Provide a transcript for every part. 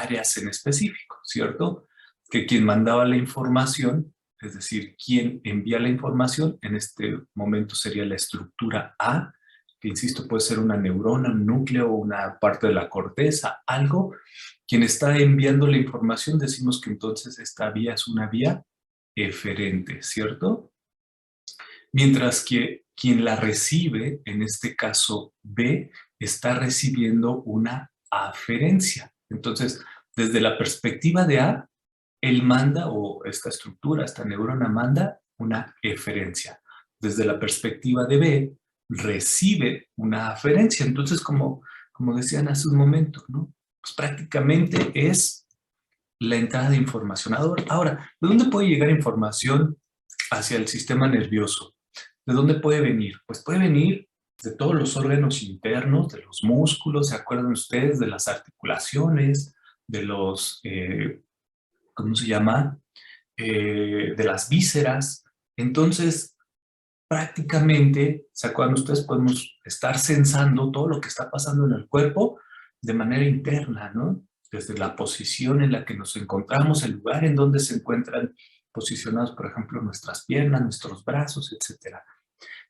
áreas en específico, ¿cierto? Que quien mandaba la información, es decir, quien envía la información, en este momento sería la estructura A, que insisto puede ser una neurona, un núcleo, una parte de la corteza, algo. Quien está enviando la información, decimos que entonces esta vía es una vía eferente, ¿cierto? Mientras que quien la recibe, en este caso B, está recibiendo una aferencia. Entonces, desde la perspectiva de A, él manda, o esta estructura, esta neurona manda una eferencia. Desde la perspectiva de B, recibe una aferencia. Entonces, como decían hace un momento, ¿no? Pues prácticamente es la entrada de información. Ahora, ¿de dónde puede llegar información hacia el sistema nervioso? ¿De dónde puede venir? Pues puede venir de todos los órganos internos, de los músculos, ¿se acuerdan ustedes? De las articulaciones, de los, ¿cómo se llama? De las vísceras. Entonces, prácticamente, ¿se acuerdan ustedes? Podemos estar sensando todo lo que está pasando en el cuerpo de manera interna, ¿no? Desde la posición en la que nos encontramos, el lugar en donde se encuentran posicionados, por ejemplo, nuestras piernas, nuestros brazos, etcétera.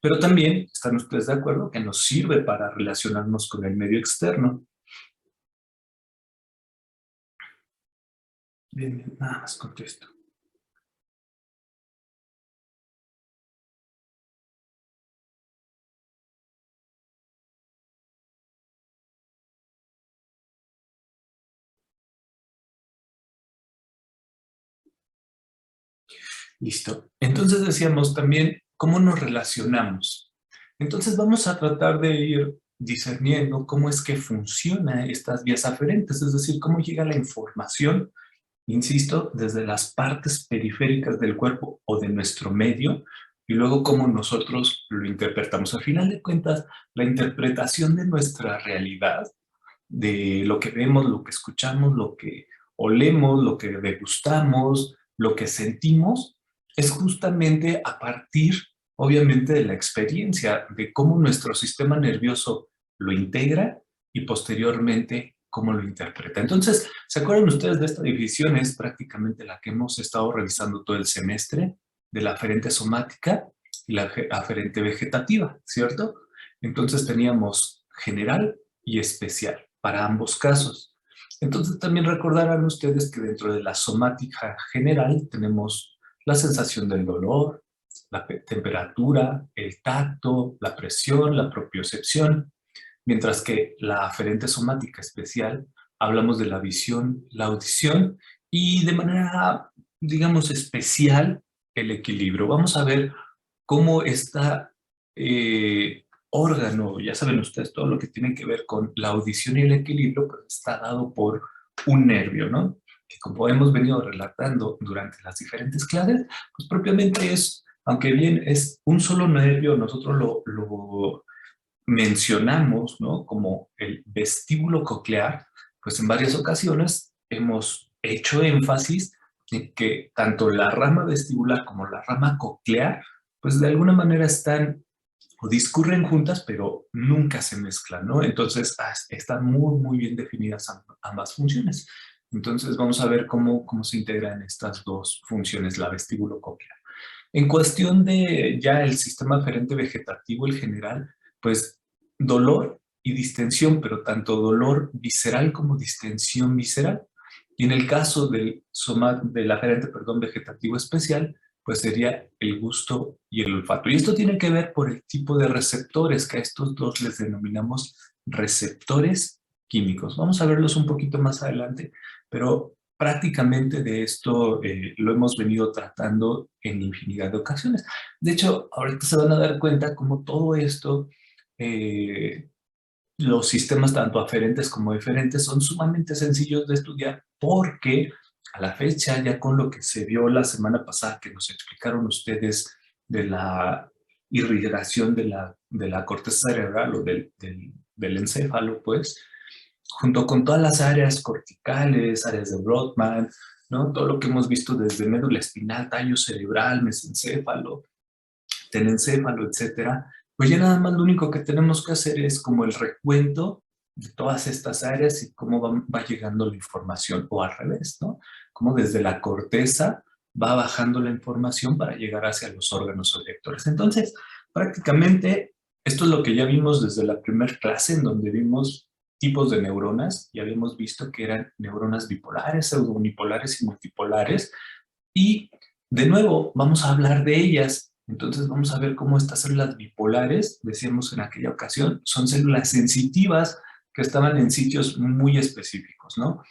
Pero también, ¿están ustedes de acuerdo? Que nos sirve para relacionarnos con el medio externo. Bien, nada más contesto. Listo. Entonces decíamos también, ¿cómo nos relacionamos? Entonces vamos a tratar de ir discerniendo cómo es que funcionan estas vías aferentes, es decir, cómo llega la información, insisto, desde las partes periféricas del cuerpo o de nuestro medio, y luego cómo nosotros lo interpretamos. Al final de cuentas, la interpretación de nuestra realidad, de lo que vemos, lo que escuchamos, lo que olemos, lo que degustamos, lo que sentimos, es justamente a partir, obviamente, de la experiencia, de cómo nuestro sistema nervioso lo integra y posteriormente cómo lo interpreta. Entonces, ¿se acuerdan ustedes de esta división? Es prácticamente la que hemos estado revisando todo el semestre, de la aferente somática y la aferente vegetativa, ¿cierto? Entonces teníamos general y especial para ambos casos. Entonces también recordarán ustedes que dentro de la somática general tenemos la sensación del dolor, la temperatura, el tacto, la presión, la propiocepción, mientras que la aferente somática especial hablamos de la visión, la audición y de manera, digamos, especial el equilibrio. Vamos a ver cómo está órgano, ya saben ustedes, todo lo que tiene que ver con la audición y el equilibrio, pues está dado por un nervio, ¿no? Que como hemos venido relatando durante las diferentes clases, pues propiamente es, aunque bien es un solo nervio, nosotros lo mencionamos, ¿no? Como el vestíbulo coclear, pues en varias ocasiones hemos hecho énfasis en que tanto la rama vestibular como la rama coclear, pues de alguna manera están o discurren juntas, pero nunca se mezclan, ¿no? Entonces, están muy, muy bien definidas ambas funciones. Entonces, vamos a ver cómo se integran estas dos funciones, la vestíbulo coclear. En cuestión de ya el sistema aferente vegetativo, el general, pues dolor y distensión, pero tanto dolor visceral como distensión visceral. Y en el caso del aferente, perdón, vegetativo especial, pues sería el gusto y el olfato. Y esto tiene que ver por el tipo de receptores, que a estos dos les denominamos receptores químicos. Vamos a verlos un poquito más adelante, pero prácticamente de esto lo hemos venido tratando en infinidad de ocasiones. De hecho, ahorita se van a dar cuenta cómo todo esto, los sistemas tanto aferentes como eferentes son sumamente sencillos de estudiar porque a la fecha, ya con lo que se vio la semana pasada, que nos explicaron ustedes de la irrigación de la corteza cerebral o del encéfalo, pues, junto con todas las áreas corticales, áreas de Brodmann, ¿no? Todo lo que hemos visto desde médula espinal, tallo cerebral, mesencéfalo, tenencéfalo, etcétera, pues ya nada más lo único que tenemos que hacer es como el recuento de todas estas áreas y cómo va llegando la información, o al revés, ¿no? Cómo desde la corteza va bajando la información para llegar hacia los órganos o lectores. Entonces, prácticamente, esto es lo que ya vimos desde la primera clase, en donde vimos tipos de neuronas, y habíamos visto que eran neuronas bipolares, pseudounipolares y multipolares, y de nuevo vamos a hablar de ellas. Entonces vamos a ver cómo estas células bipolares, decíamos en aquella ocasión, son células sensitivas que estaban en sitios muy específicos, ¿no?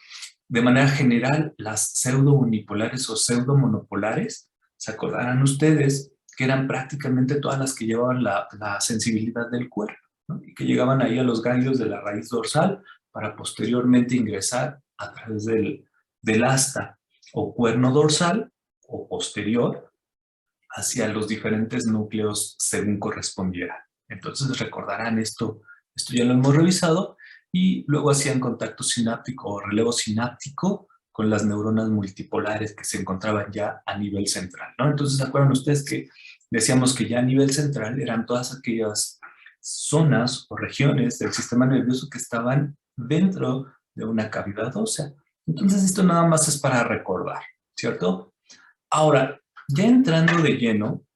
De manera general, las pseudounipolares o pseudomonopolares, se acordarán ustedes que eran prácticamente todas las que llevaban la sensibilidad del cuerpo, ¿no? Y que llegaban ahí a los ganglios de la raíz dorsal para posteriormente ingresar a través del asta o cuerno dorsal o posterior hacia los diferentes núcleos según correspondiera. Entonces recordarán esto ya lo hemos revisado, y luego hacían contacto sináptico o relevo sináptico con las neuronas multipolares que se encontraban ya a nivel central, ¿no? Entonces, ¿se acuerdan ustedes que decíamos que ya a nivel central eran todas aquellas zonas o regiones del sistema nervioso que estaban dentro de una cavidad ósea? Entonces, esto nada más es para recordar, ¿cierto? Ahora, ya entrando de lleno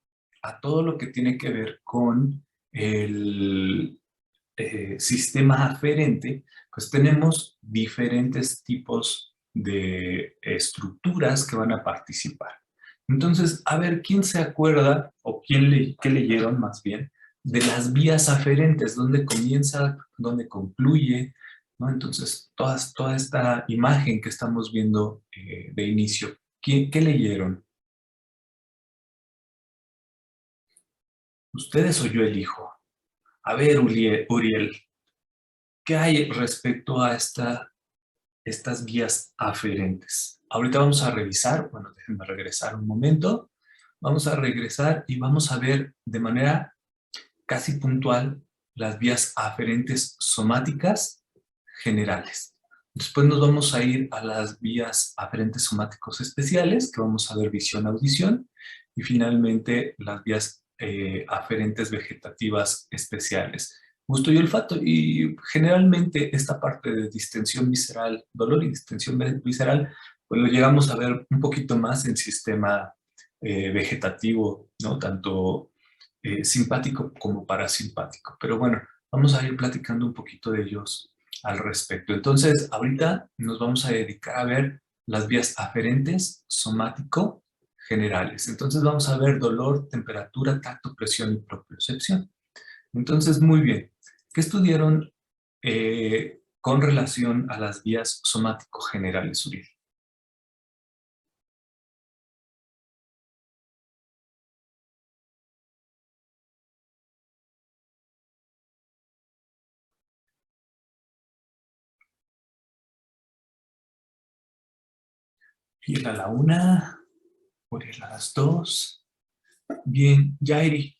a todo lo que tiene que ver con el sistema aferente, pues tenemos diferentes tipos de estructuras que van a participar. Entonces, a ver, ¿quién se acuerda o qué leyeron más bien de las vías aferentes? ¿Dónde comienza? ¿Dónde concluye? ¿No? Entonces, toda esta imagen que estamos viendo de inicio, ¿qué leyeron? ¿Ustedes o yo elijo? A ver, Uriel, ¿qué hay respecto a estas vías aferentes? Ahorita vamos a revisar, bueno, déjenme regresar un momento. Vamos a regresar y vamos a ver de manera casi puntual las vías aferentes somáticas generales. Después nos vamos a ir a las vías aferentes somáticos especiales, que vamos a ver visión, audición, y finalmente las vías aferentes vegetativas especiales, gusto y olfato. Y generalmente esta parte de distensión visceral, dolor y distensión visceral, pues lo llegamos a ver un poquito más en sistema vegetativo, ¿no? Tanto simpático como parasimpático. Pero bueno, vamos a ir platicando un poquito de ellos al respecto. Entonces, ahorita nos vamos a dedicar a ver las vías aferentes, somático, generales. Entonces vamos a ver dolor, temperatura, tacto, presión y propiocepción. Entonces, muy bien. ¿Qué estudiaron con relación a las vías somático generales, Uriel? Uriel a la una, Uriel a las dos. Bien, Jairi.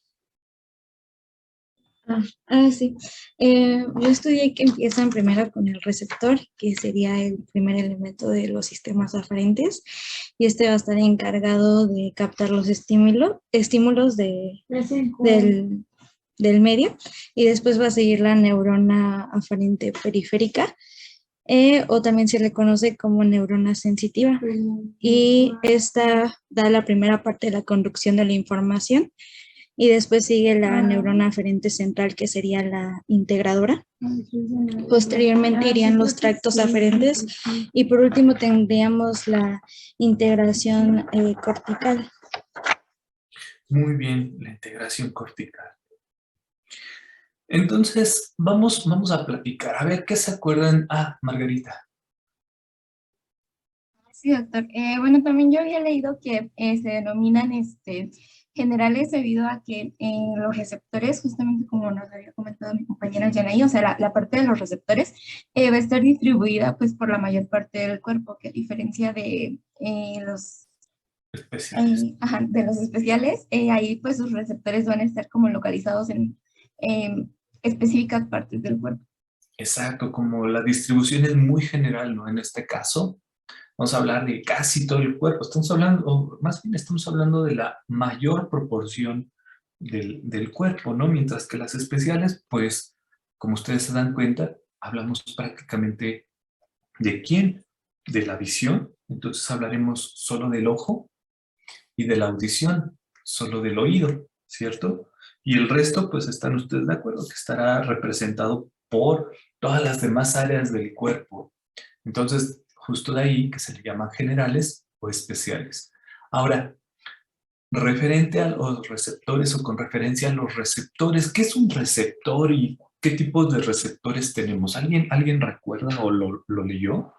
Sí. Yo estudié que empiezan primero con el receptor, que sería el primer elemento de los sistemas aferentes, y este va a estar encargado de captar los estímulos del medio, y después va a seguir la neurona aferente periférica, o también se le conoce como neurona sensitiva, y esta da la primera parte de la conducción de la información. Y después sigue la neurona aferente central, que sería la integradora. Posteriormente irían los tractos aferentes y por último tendríamos la integración cortical. Muy bien, la integración cortical. Entonces, vamos a platicar. A ver, ¿qué se acuerdan? Ah, Margarita. Sí, doctor. Bueno, también yo había leído que se denominan generales debido a que los receptores, justamente como nos había comentado mi compañera Yanaí, o sea, la parte de los receptores va a estar distribuida pues por la mayor parte del cuerpo, que a diferencia de los Especiales. de los especiales, ahí pues sus receptores van a estar como localizados en específicas partes del cuerpo. Exacto, como la distribución es muy general, ¿no? En este caso, vamos a hablar de casi todo el cuerpo. Estamos hablando, o más bien estamos hablando de la mayor proporción del cuerpo, ¿no? Mientras que las especiales, pues, como ustedes se dan cuenta, hablamos prácticamente ¿de quién? De la visión. Entonces hablaremos solo del ojo, y de la audición, solo del oído, ¿cierto? Y el resto, pues están ustedes de acuerdo que estará representado por todas las demás áreas del cuerpo. Entonces, justo de ahí que se le llaman generales o especiales. Ahora, referente a los receptores o con referencia a los receptores, ¿qué es un receptor y qué tipos de receptores tenemos? ¿Alguien recuerda o lo leyó?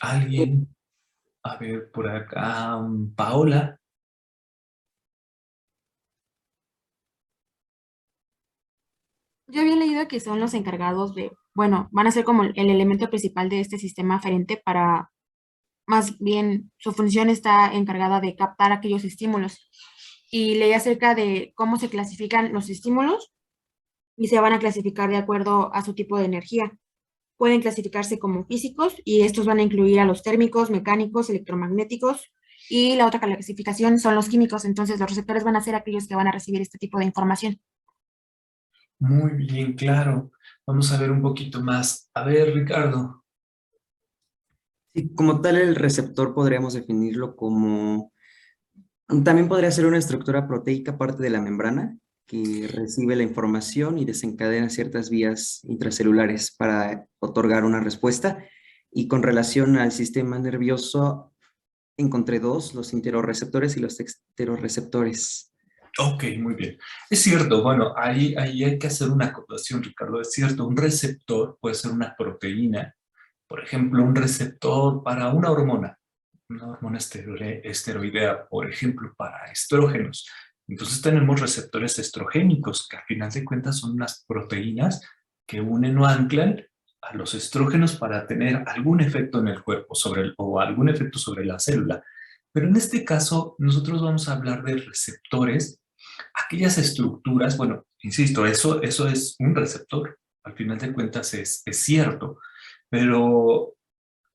¿Alguien? A ver, por acá, Paola. Yo había leído que son los encargados de, bueno, van a ser como el elemento principal de este sistema aferente para, más bien, su función está encargada de captar aquellos estímulos. Y leí acerca de cómo se clasifican los estímulos y se van a clasificar de acuerdo a su tipo de energía. Pueden clasificarse como físicos y estos van a incluir a los térmicos, mecánicos, electromagnéticos y la otra clasificación son los químicos. Entonces los receptores van a ser aquellos que van a recibir este tipo de información. Muy bien, claro. Vamos a ver un poquito más. A ver, Ricardo. Y como tal, el receptor podríamos definirlo como, también podría ser una estructura proteica parte de la membrana que recibe la información y desencadena ciertas vías intracelulares para otorgar una respuesta. Y con relación al sistema nervioso, encontré dos, los interoreceptores y los exteroreceptores. Ok, muy bien. Es cierto, bueno, ahí hay que hacer una acotación, Ricardo. Es cierto, un receptor puede ser una proteína. Por ejemplo, un receptor para una hormona esteroidea, por ejemplo, para estrógenos. Entonces tenemos receptores estrogénicos, que al final de cuentas son unas proteínas que unen o anclan a los estrógenos para tener algún efecto en el cuerpo o algún efecto sobre la célula. Pero en este caso, nosotros vamos a hablar de receptores, aquellas estructuras, bueno, insisto, eso es un receptor, al final de cuentas es cierto, pero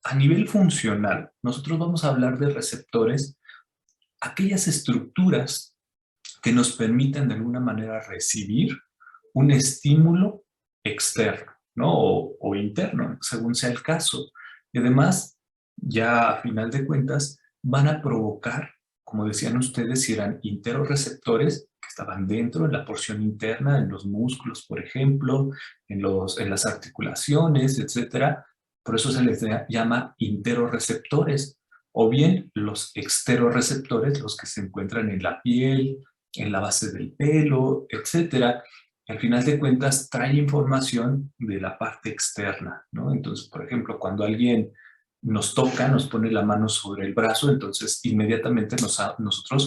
a nivel funcional, nosotros vamos a hablar de receptores, aquellas estructuras que nos permiten de alguna manera recibir un estímulo externo, ¿no? O interno, según sea el caso. Y además, ya a final de cuentas, van a provocar, como decían ustedes, si eran interoreceptores que estaban dentro, en la porción interna, en los músculos, por ejemplo, en las articulaciones, etcétera. Por eso se les llama interoreceptores. O bien los exteroreceptores, los que se encuentran en la piel, en la base del pelo, etcétera. Al final de cuentas trae información de la parte externa, ¿no? Entonces, por ejemplo, cuando alguien nos toca, nos pone la mano sobre el brazo, entonces inmediatamente nosotros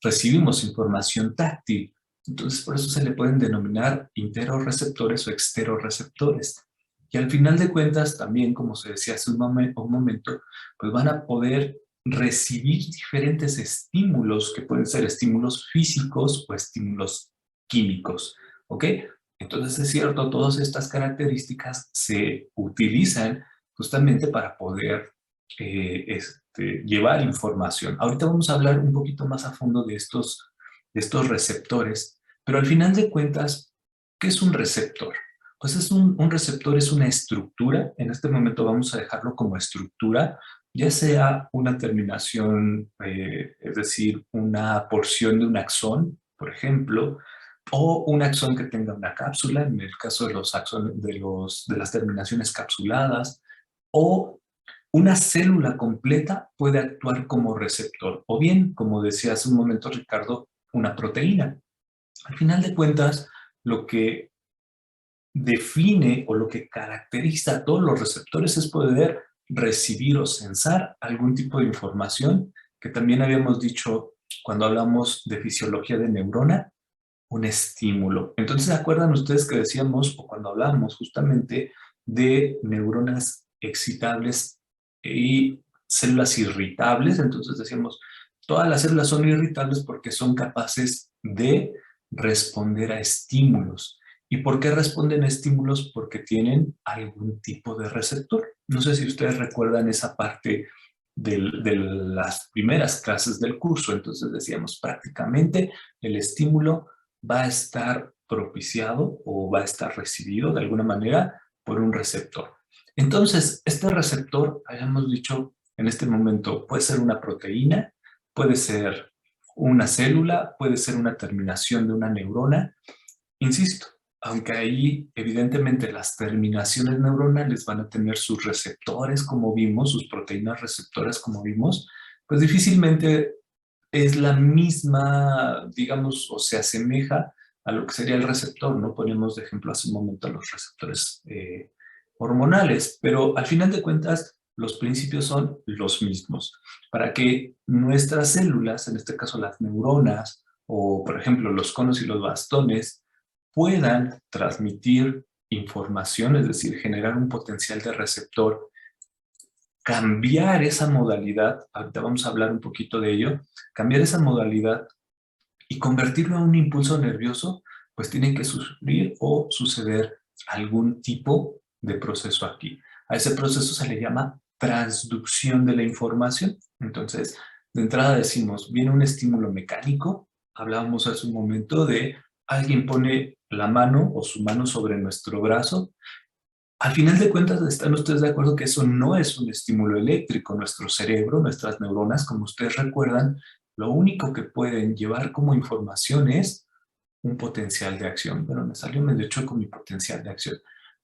recibimos información táctil. Entonces, por eso se le pueden denominar interoreceptores o exteroreceptores. Y al final de cuentas, también, como se decía hace un momento, pues van a poder recibir diferentes estímulos, que pueden ser estímulos físicos o estímulos químicos, ¿ok? Entonces es cierto, todas estas características se utilizan justamente para poder llevar información. Ahorita vamos a hablar un poquito más a fondo de estos receptores, pero al final de cuentas, ¿qué es un receptor? Pues un receptor es una estructura, en este momento vamos a dejarlo como estructura, ya sea una terminación, es decir, una porción de un axón, por ejemplo, o un axón que tenga una cápsula, en el caso de los axones, de las terminaciones capsuladas, o una célula completa puede actuar como receptor, o bien, como decía hace un momento Ricardo, una proteína. Al final de cuentas, lo que define o lo que caracteriza a todos los receptores es poder recibir o sensar algún tipo de información, que también habíamos dicho cuando hablamos de fisiología de neurona, un estímulo. Entonces, ¿se acuerdan ustedes que decíamos, o cuando hablamos justamente de neuronas excitables y células irritables? Entonces decíamos, todas las células son irritables porque son capaces de responder a estímulos. ¿Y por qué responden a estímulos? Porque tienen algún tipo de receptor. No sé si ustedes recuerdan esa parte de las primeras clases del curso. Entonces decíamos, prácticamente el estímulo va a estar propiciado o va a estar recibido de alguna manera por un receptor. Entonces, este receptor, hayamos dicho en este momento, puede ser una proteína, puede ser una célula, puede ser una terminación de una neurona. Insisto, aunque ahí evidentemente las terminaciones neuronales van a tener sus receptores, como vimos, sus proteínas receptoras, como vimos, pues difícilmente es la misma, digamos, o se asemeja a lo que sería el receptor. No ponemos de ejemplo hace un momento a los receptores hormonales, pero al final de cuentas los principios son los mismos. Para que nuestras células, en este caso las neuronas, o por ejemplo los conos y los bastones, puedan transmitir información, es decir, generar un potencial de receptor, cambiar esa modalidad, ahorita vamos a hablar un poquito de ello, cambiar esa modalidad y convertirlo en un impulso nervioso, pues tiene que sufrir o suceder algún tipo de proceso aquí. A ese proceso se le llama transducción de la información. Entonces, de entrada decimos, viene un estímulo mecánico, hablábamos hace un momento de alguien pone la mano o su mano sobre nuestro brazo. Al final de cuentas, ¿están ustedes de acuerdo que eso no es un estímulo eléctrico? Nuestro cerebro, nuestras neuronas, como ustedes recuerdan, lo único que pueden llevar como información es un potencial de acción. Bueno, me salió medio chueco mi potencial de acción,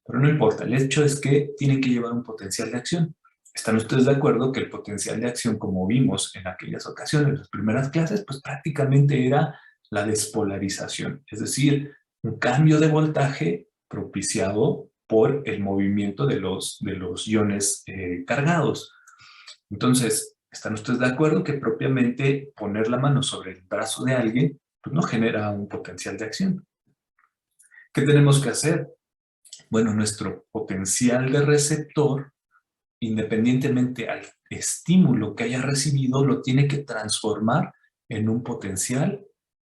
pero no importa. El hecho es que tienen que llevar un potencial de acción. ¿Están ustedes de acuerdo que el potencial de acción, como vimos en aquellas ocasiones, en las primeras clases, pues prácticamente era la despolarización? Es decir, un cambio de voltaje propiciado por el movimiento de los iones cargados. Entonces, ¿están ustedes de acuerdo que propiamente poner la mano sobre el brazo de alguien pues no genera un potencial de acción? ¿Qué tenemos que hacer? Bueno, nuestro potencial de receptor, independientemente al estímulo que haya recibido, lo tiene que transformar en un potencial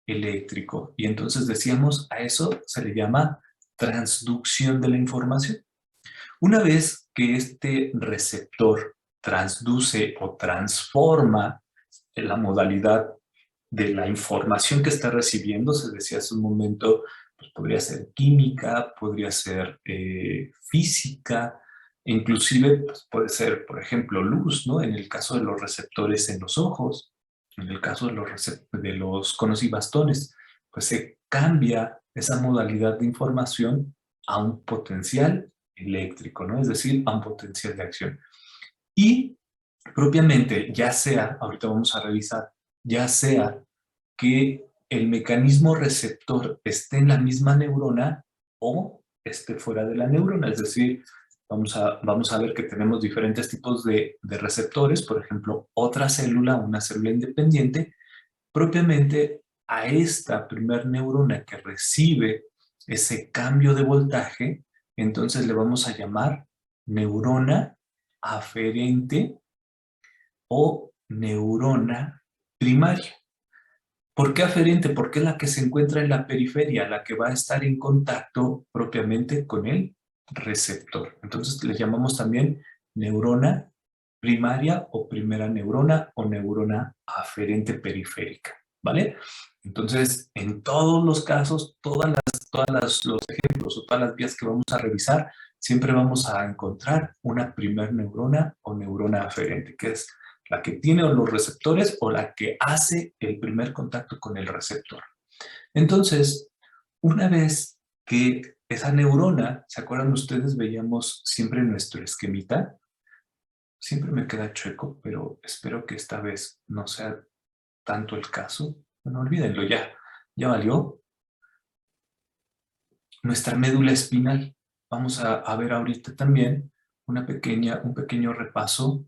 eléctrico. Y entonces decíamos, a eso se le llama transducción de la información. Una vez que este receptor transduce o transforma en la modalidad de la información que está recibiendo, se decía hace un momento, pues podría ser química, podría ser física, inclusive pues puede ser, por ejemplo, luz, ¿no? En el caso de los receptores en los ojos, en el caso de los conos y bastones, pues se cambia esa modalidad de información a un potencial eléctrico, ¿no? Es decir, a un potencial de acción. Y propiamente, ya sea, ahorita vamos a revisar, ya sea que el mecanismo receptor esté en la misma neurona o esté fuera de la neurona, es decir, vamos a ver que tenemos diferentes tipos de receptores, por ejemplo, otra célula, una célula independiente, propiamente a esta primer neurona que recibe ese cambio de voltaje, entonces le vamos a llamar neurona aferente o neurona primaria. ¿Por qué aferente? Porque es la que se encuentra en la periferia, la que va a estar en contacto propiamente con el receptor. Entonces le llamamos también neurona primaria o primera neurona o neurona aferente periférica, ¿vale? Entonces, en todos los casos, los ejemplos o todas las vías que vamos a revisar, siempre vamos a encontrar una primer neurona o neurona aferente, que es la que tiene los receptores o la que hace el primer contacto con el receptor. Entonces, una vez que esa neurona, ¿se acuerdan ustedes? Veíamos siempre nuestro esquemita. Siempre me queda chueco, pero espero que esta vez no sea tanto el caso. Bueno, olvídenlo ya valió. Nuestra médula espinal. Vamos a ver ahorita también un pequeño repaso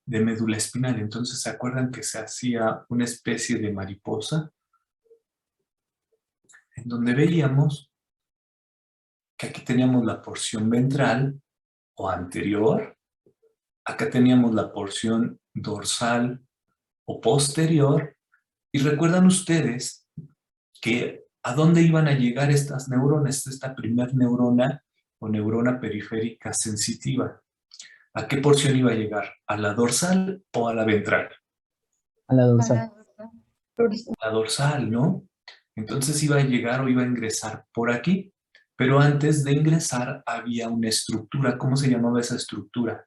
de médula espinal. Entonces, ¿se acuerdan que se hacía una especie de mariposa? En donde veíamos que aquí teníamos la porción ventral o anterior, acá teníamos la porción dorsal o posterior, y recuerdan ustedes que ¿A dónde iban a llegar estas neuronas? Esta primer neurona o neurona periférica sensitiva. ¿A qué porción iba a llegar? ¿A la dorsal o a la ventral? A la dorsal. A la dorsal, ¿no? Entonces iba a llegar o iba a ingresar por aquí. Pero antes de ingresar había una estructura. ¿Cómo se llamaba esa estructura?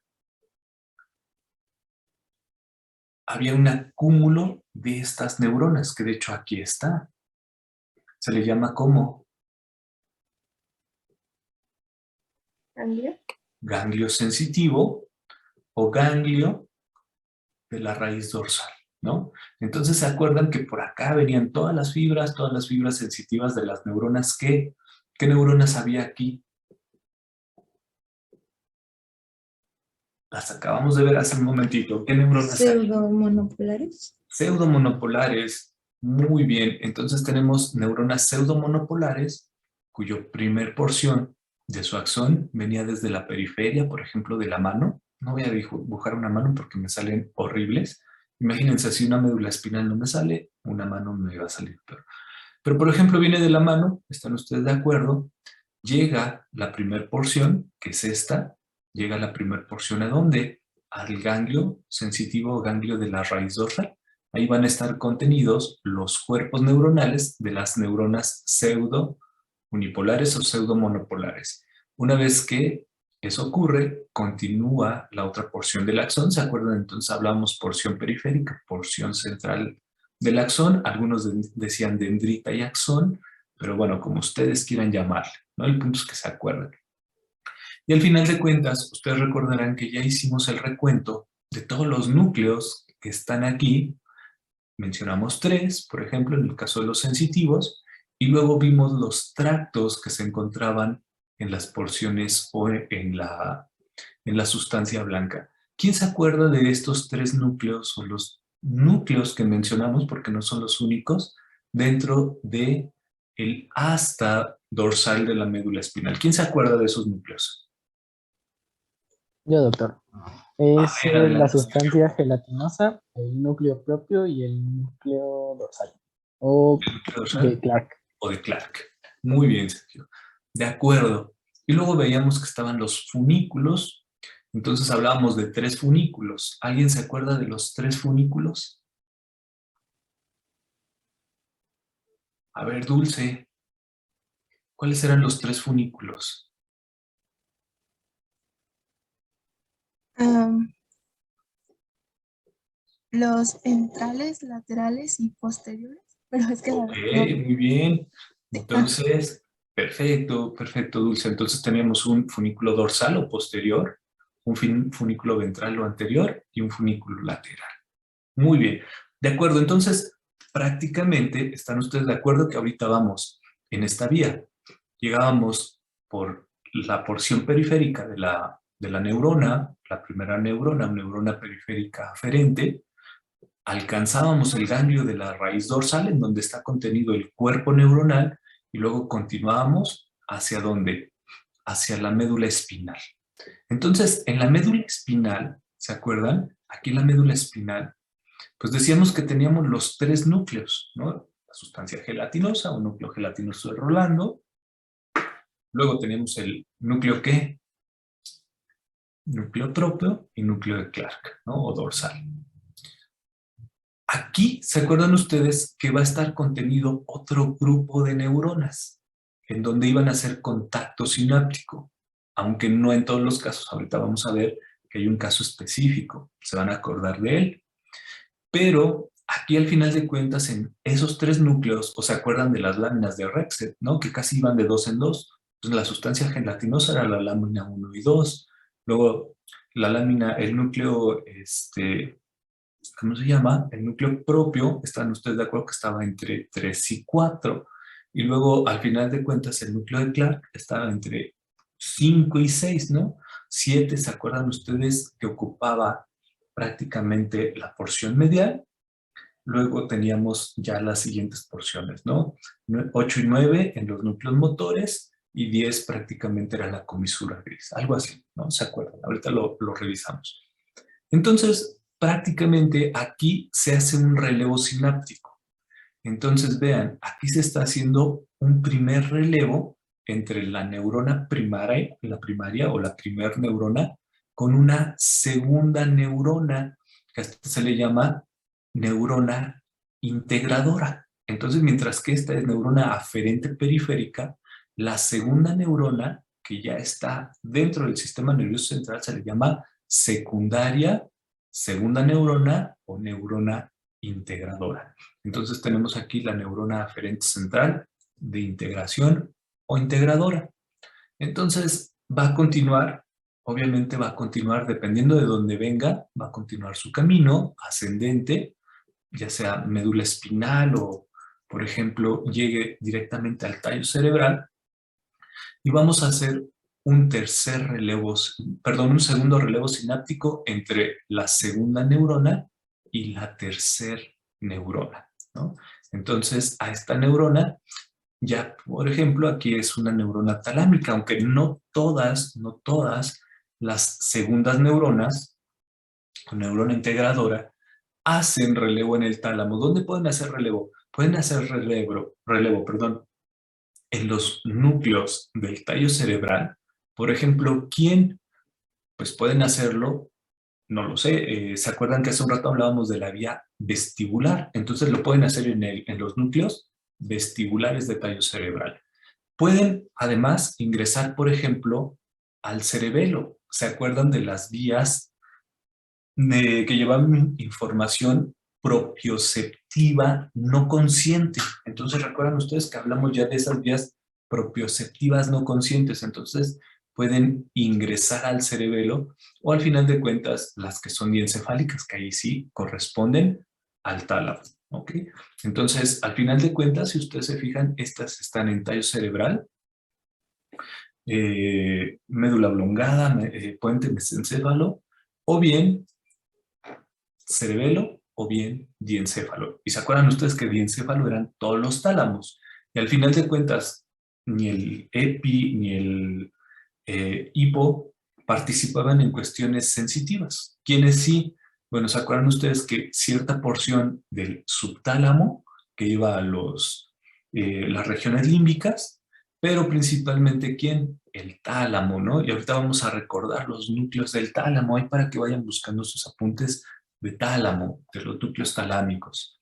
Había un acúmulo de estas neuronas, que de hecho aquí está. Se le llama ¿cómo? Ganglio sensitivo o ganglio de la raíz dorsal, ¿no? Entonces se acuerdan que por acá venían todas las fibras sensitivas de las neuronas. ¿Qué neuronas había aquí? Las acabamos de ver hace un momentito. ¿Qué neuronas hay? Pseudomonopolares. Pseudomonopolares. Muy bien. Entonces tenemos neuronas pseudomonopolares cuyo primer porción de su axón venía desde la periferia, por ejemplo, de la mano. No voy a dibujar una mano porque me salen horribles. Imagínense, si una médula espinal no me sale, una mano me va a salir peor. Pero, por ejemplo, viene de la mano, ¿están ustedes de acuerdo? Llega la primer porción, que es esta, llega la primer porción ¿a dónde? Al ganglio sensitivo o ganglio de la raíz dorsal. Ahí van a estar contenidos los cuerpos neuronales de las neuronas pseudo-unipolares o pseudo-monopolares. Una vez que eso ocurre, continúa la otra porción del axón. ¿Se acuerdan? Entonces hablamos porción periférica, porción central del axón. Algunos decían dendrita y axón, pero bueno, como ustedes quieran llamarle, ¿no? El punto es que se acuerden. Y al final de cuentas, ustedes recordarán que ya hicimos el recuento de todos los núcleos que están aquí. Mencionamos 3, por ejemplo, en el caso de los sensitivos, y luego vimos los tractos que se encontraban en las porciones o en la sustancia blanca. ¿Quién se acuerda de estos 3 núcleos o los núcleos que mencionamos, porque no son los únicos, dentro de el asta dorsal de la médula espinal? ¿Quién se acuerda de esos núcleos? Yo, doctor. Es ver, la adelante. sustancia gelatinosa, el núcleo propio y el núcleo dorsal. O ¿El núcleo dorsal? de Clark. O de Clark. Muy bien, Sergio. De acuerdo. Y luego veíamos que estaban los funículos. Entonces hablábamos de 3 funículos. ¿Alguien se acuerda de los 3 funículos? A ver, Dulce. ¿Cuáles eran los 3 funículos? Los ventrales, laterales y posteriores. Pero es que Ok, muy bien. Entonces, perfecto, perfecto, Dulce. Entonces teníamos un funículo dorsal o posterior, un funículo ventral o anterior y un funículo lateral. Muy bien. De acuerdo, entonces, prácticamente, ¿están ustedes de acuerdo que ahorita vamos en esta vía? Llegábamos por la porción periférica de la neurona, la primera neurona, neurona periférica aferente, alcanzábamos el ganglio de la raíz dorsal en donde está contenido el cuerpo neuronal y luego continuábamos ¿hacia dónde? Hacia la médula espinal. Entonces, en la médula espinal, ¿se acuerdan? Aquí en la médula espinal, pues decíamos que teníamos los 3 núcleos, ¿no? La sustancia gelatinosa, un núcleo gelatinoso de Rolando. Luego tenemos el núcleo ¿qué? Núcleo propio y núcleo de Clark, ¿no? O dorsal. Aquí, ¿se acuerdan ustedes que va a estar contenido otro grupo de neuronas en donde iban a hacer contacto sináptico? Aunque no en todos los casos, ahorita vamos a ver que hay un caso específico, se van a acordar de él. Pero aquí al final de cuentas en esos 3 núcleos, o se acuerdan de las láminas de Rexed, ¿no? Que casi iban de 2 en 2. Entonces la sustancia gelatinosa era la lámina 1 y 2. Luego la lámina, el núcleo, ¿cómo se llama? El núcleo propio, ¿están ustedes de acuerdo que estaba entre 3 y 4? Y luego, al final de cuentas, el núcleo de Clark estaba entre 5 y 6, ¿no? 7, ¿se acuerdan ustedes que ocupaba prácticamente la porción medial? Luego teníamos ya las siguientes porciones, ¿no? 8 y 9 en los núcleos motores y 10 prácticamente era la comisura gris, algo así, ¿no? ¿Se acuerdan? Ahorita lo revisamos. Entonces, prácticamente aquí se hace un relevo sináptico. Entonces, vean, aquí se está haciendo un primer relevo entre la neurona primaria o la primer neurona con una segunda neurona, que a esta se le llama neurona integradora. Entonces, mientras que esta es neurona aferente periférica, la segunda neurona, que ya está dentro del sistema nervioso central, se le llama secundaria, segunda neurona o neurona integradora. Entonces tenemos aquí la neurona aferente central de integración o integradora. Entonces va a continuar, obviamente va a continuar dependiendo de dónde venga, va a continuar su camino ascendente, ya sea médula espinal o, por ejemplo, llegue directamente al tallo cerebral y vamos a hacer un un segundo relevo sináptico entre la segunda neurona y la tercera neurona, ¿no? Entonces, a esta neurona, ya, por ejemplo, aquí es una neurona talámica, aunque no todas las segundas neuronas, o neurona integradora, hacen relevo en el tálamo. ¿Dónde pueden hacer relevo? Pueden hacer relevo, en los núcleos del tallo cerebral. Por ejemplo, ¿quién? Pues pueden hacerlo, no lo sé, ¿se acuerdan que hace un rato hablábamos de la vía vestibular? Entonces lo pueden hacer en los núcleos vestibulares de tallo cerebral. Pueden además ingresar, por ejemplo, al cerebelo. ¿Se acuerdan de las vías que llevan información propioceptiva no consciente? Entonces, recuerdan ustedes que hablamos ya de esas vías propioceptivas no conscientes. Entonces, pueden ingresar al cerebelo o al final de cuentas las que son diencefálicas, que ahí sí corresponden al tálamo. ¿Ok? Entonces, al final de cuentas, si ustedes se fijan, estas están en tallo cerebral, médula oblongada, puente mesencéfalo, o bien cerebelo o bien diencéfalo. ¿Y se acuerdan ustedes que diencéfalo eran todos los tálamos? Y al final de cuentas, ni el epi ni el hipo participaban en cuestiones sensitivas. ¿Quiénes sí? Bueno, ¿se acuerdan ustedes que cierta porción del subtálamo que iba a las regiones límbicas, pero principalmente ¿quién? El tálamo, ¿no? Y ahorita vamos a recordar los núcleos del tálamo, ahí para que vayan buscando sus apuntes de tálamo, de los núcleos talámicos.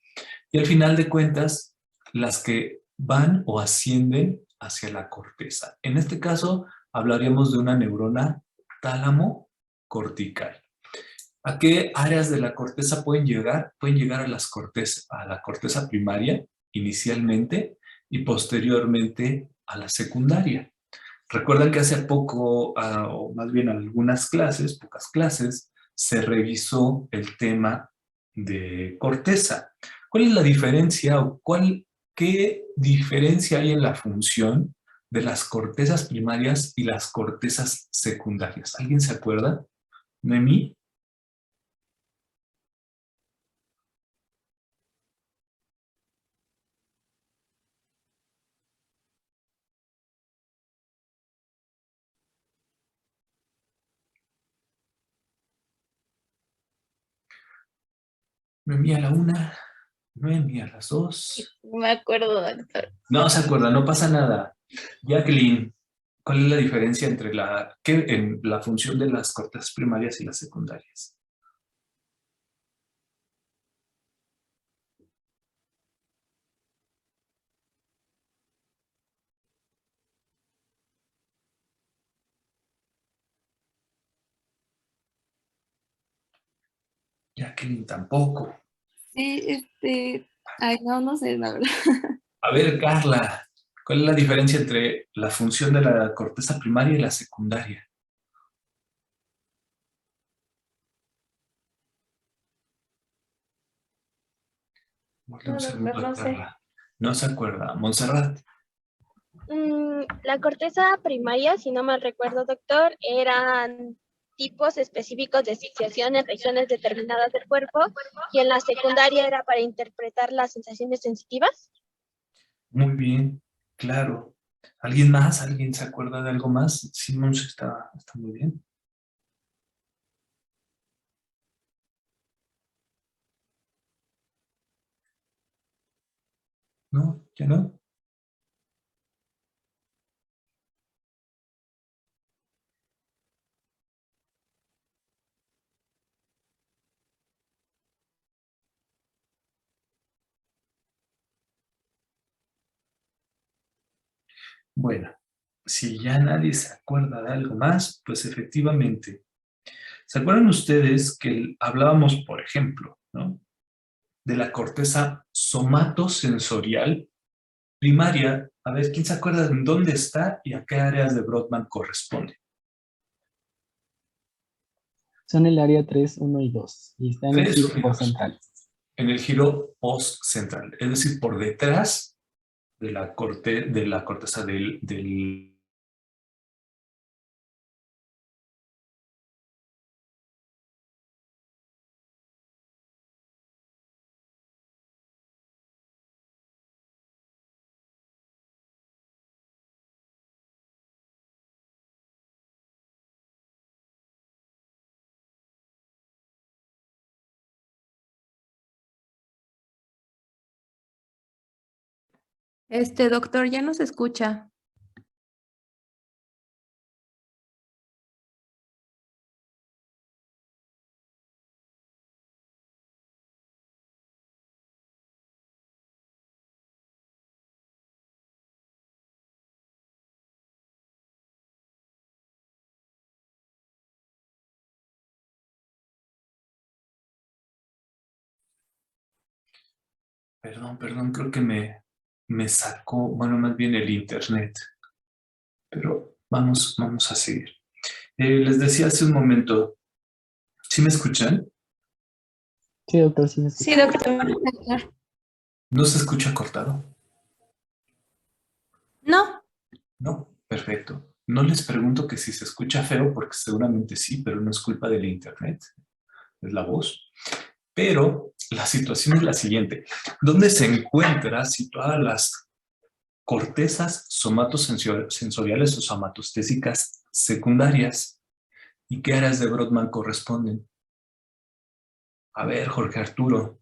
Y al final de cuentas, las que van o ascienden hacia la corteza. En este caso, hablaríamos de una neurona tálamo cortical. ¿A qué áreas de la corteza pueden llegar? Pueden llegar a la corteza primaria inicialmente y posteriormente a la secundaria. Recuerdan que hace poco, o más bien algunas clases, pocas clases, se revisó el tema de corteza. ¿Cuál es la diferencia o qué diferencia hay en la función de las cortezas primarias y las cortezas secundarias? ¿Alguien se acuerda? ¿Noemí? Noemí a la una, Noemí a las dos. No me acuerdo, doctor. No se acuerda, no pasa nada. Jacqueline, ¿cuál es la diferencia entre en la función de las cortezas primarias y las secundarias? Jacqueline tampoco. Sí, ay, no, no sé, la verdad. A ver, Carla, ¿cuál es la diferencia entre la función de la corteza primaria y la secundaria? Dale un No, segundo doctor, a no sé. Carla. No se acuerda. Montserrat. La corteza primaria, si no mal recuerdo, doctor, eran tipos específicos de sensación en regiones determinadas del cuerpo y en la secundaria era para interpretar las sensaciones sensitivas. Muy bien, claro. ¿Alguien más? ¿Alguien se acuerda de algo más? Simón está muy bien. ¿No? ¿Ya no? Bueno, si ya nadie se acuerda de algo más, pues efectivamente. ¿Se acuerdan ustedes que hablábamos, por ejemplo, ¿no?, de la corteza somatosensorial primaria? A ver, ¿quién se acuerda de dónde está y a qué áreas de Brodmann corresponde? Son el área 3, 1 y 2. Y está en el 3, giro 1 y 2. central. En el giro postcentral, es decir, por detrás de la corteza del Doctor, ya nos escucha. Perdón, creo que me sacó, bueno, más bien el internet. Pero vamos a seguir. Les decía hace un momento, ¿sí me escuchan? Sí, doctor, sí me escucha. Sí, doctor. ¿No se escucha cortado? No. No, perfecto. No les pregunto que si se escucha feo, porque seguramente sí, pero no es culpa del internet, es la voz. Pero la situación es la siguiente. ¿Dónde se encuentran situadas las cortezas somatosensoriales o somatostésicas secundarias? ¿Y qué áreas de Brodmann corresponden? A ver, Jorge Arturo.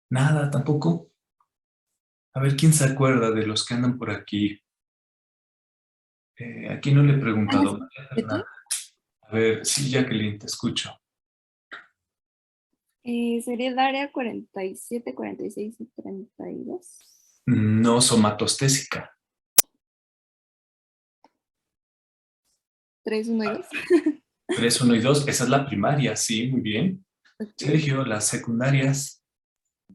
Nada, tampoco. A ver, ¿quién se acuerda de los que andan por aquí? Aquí no le he preguntado. A ver, sí, Jacqueline, te escucho. Sería el área 47, 46 y 32. No, somatostésica. 3, 1 y 2. 3, 1 y 2, esa es la primaria, sí, muy bien. Sergio, las secundarias.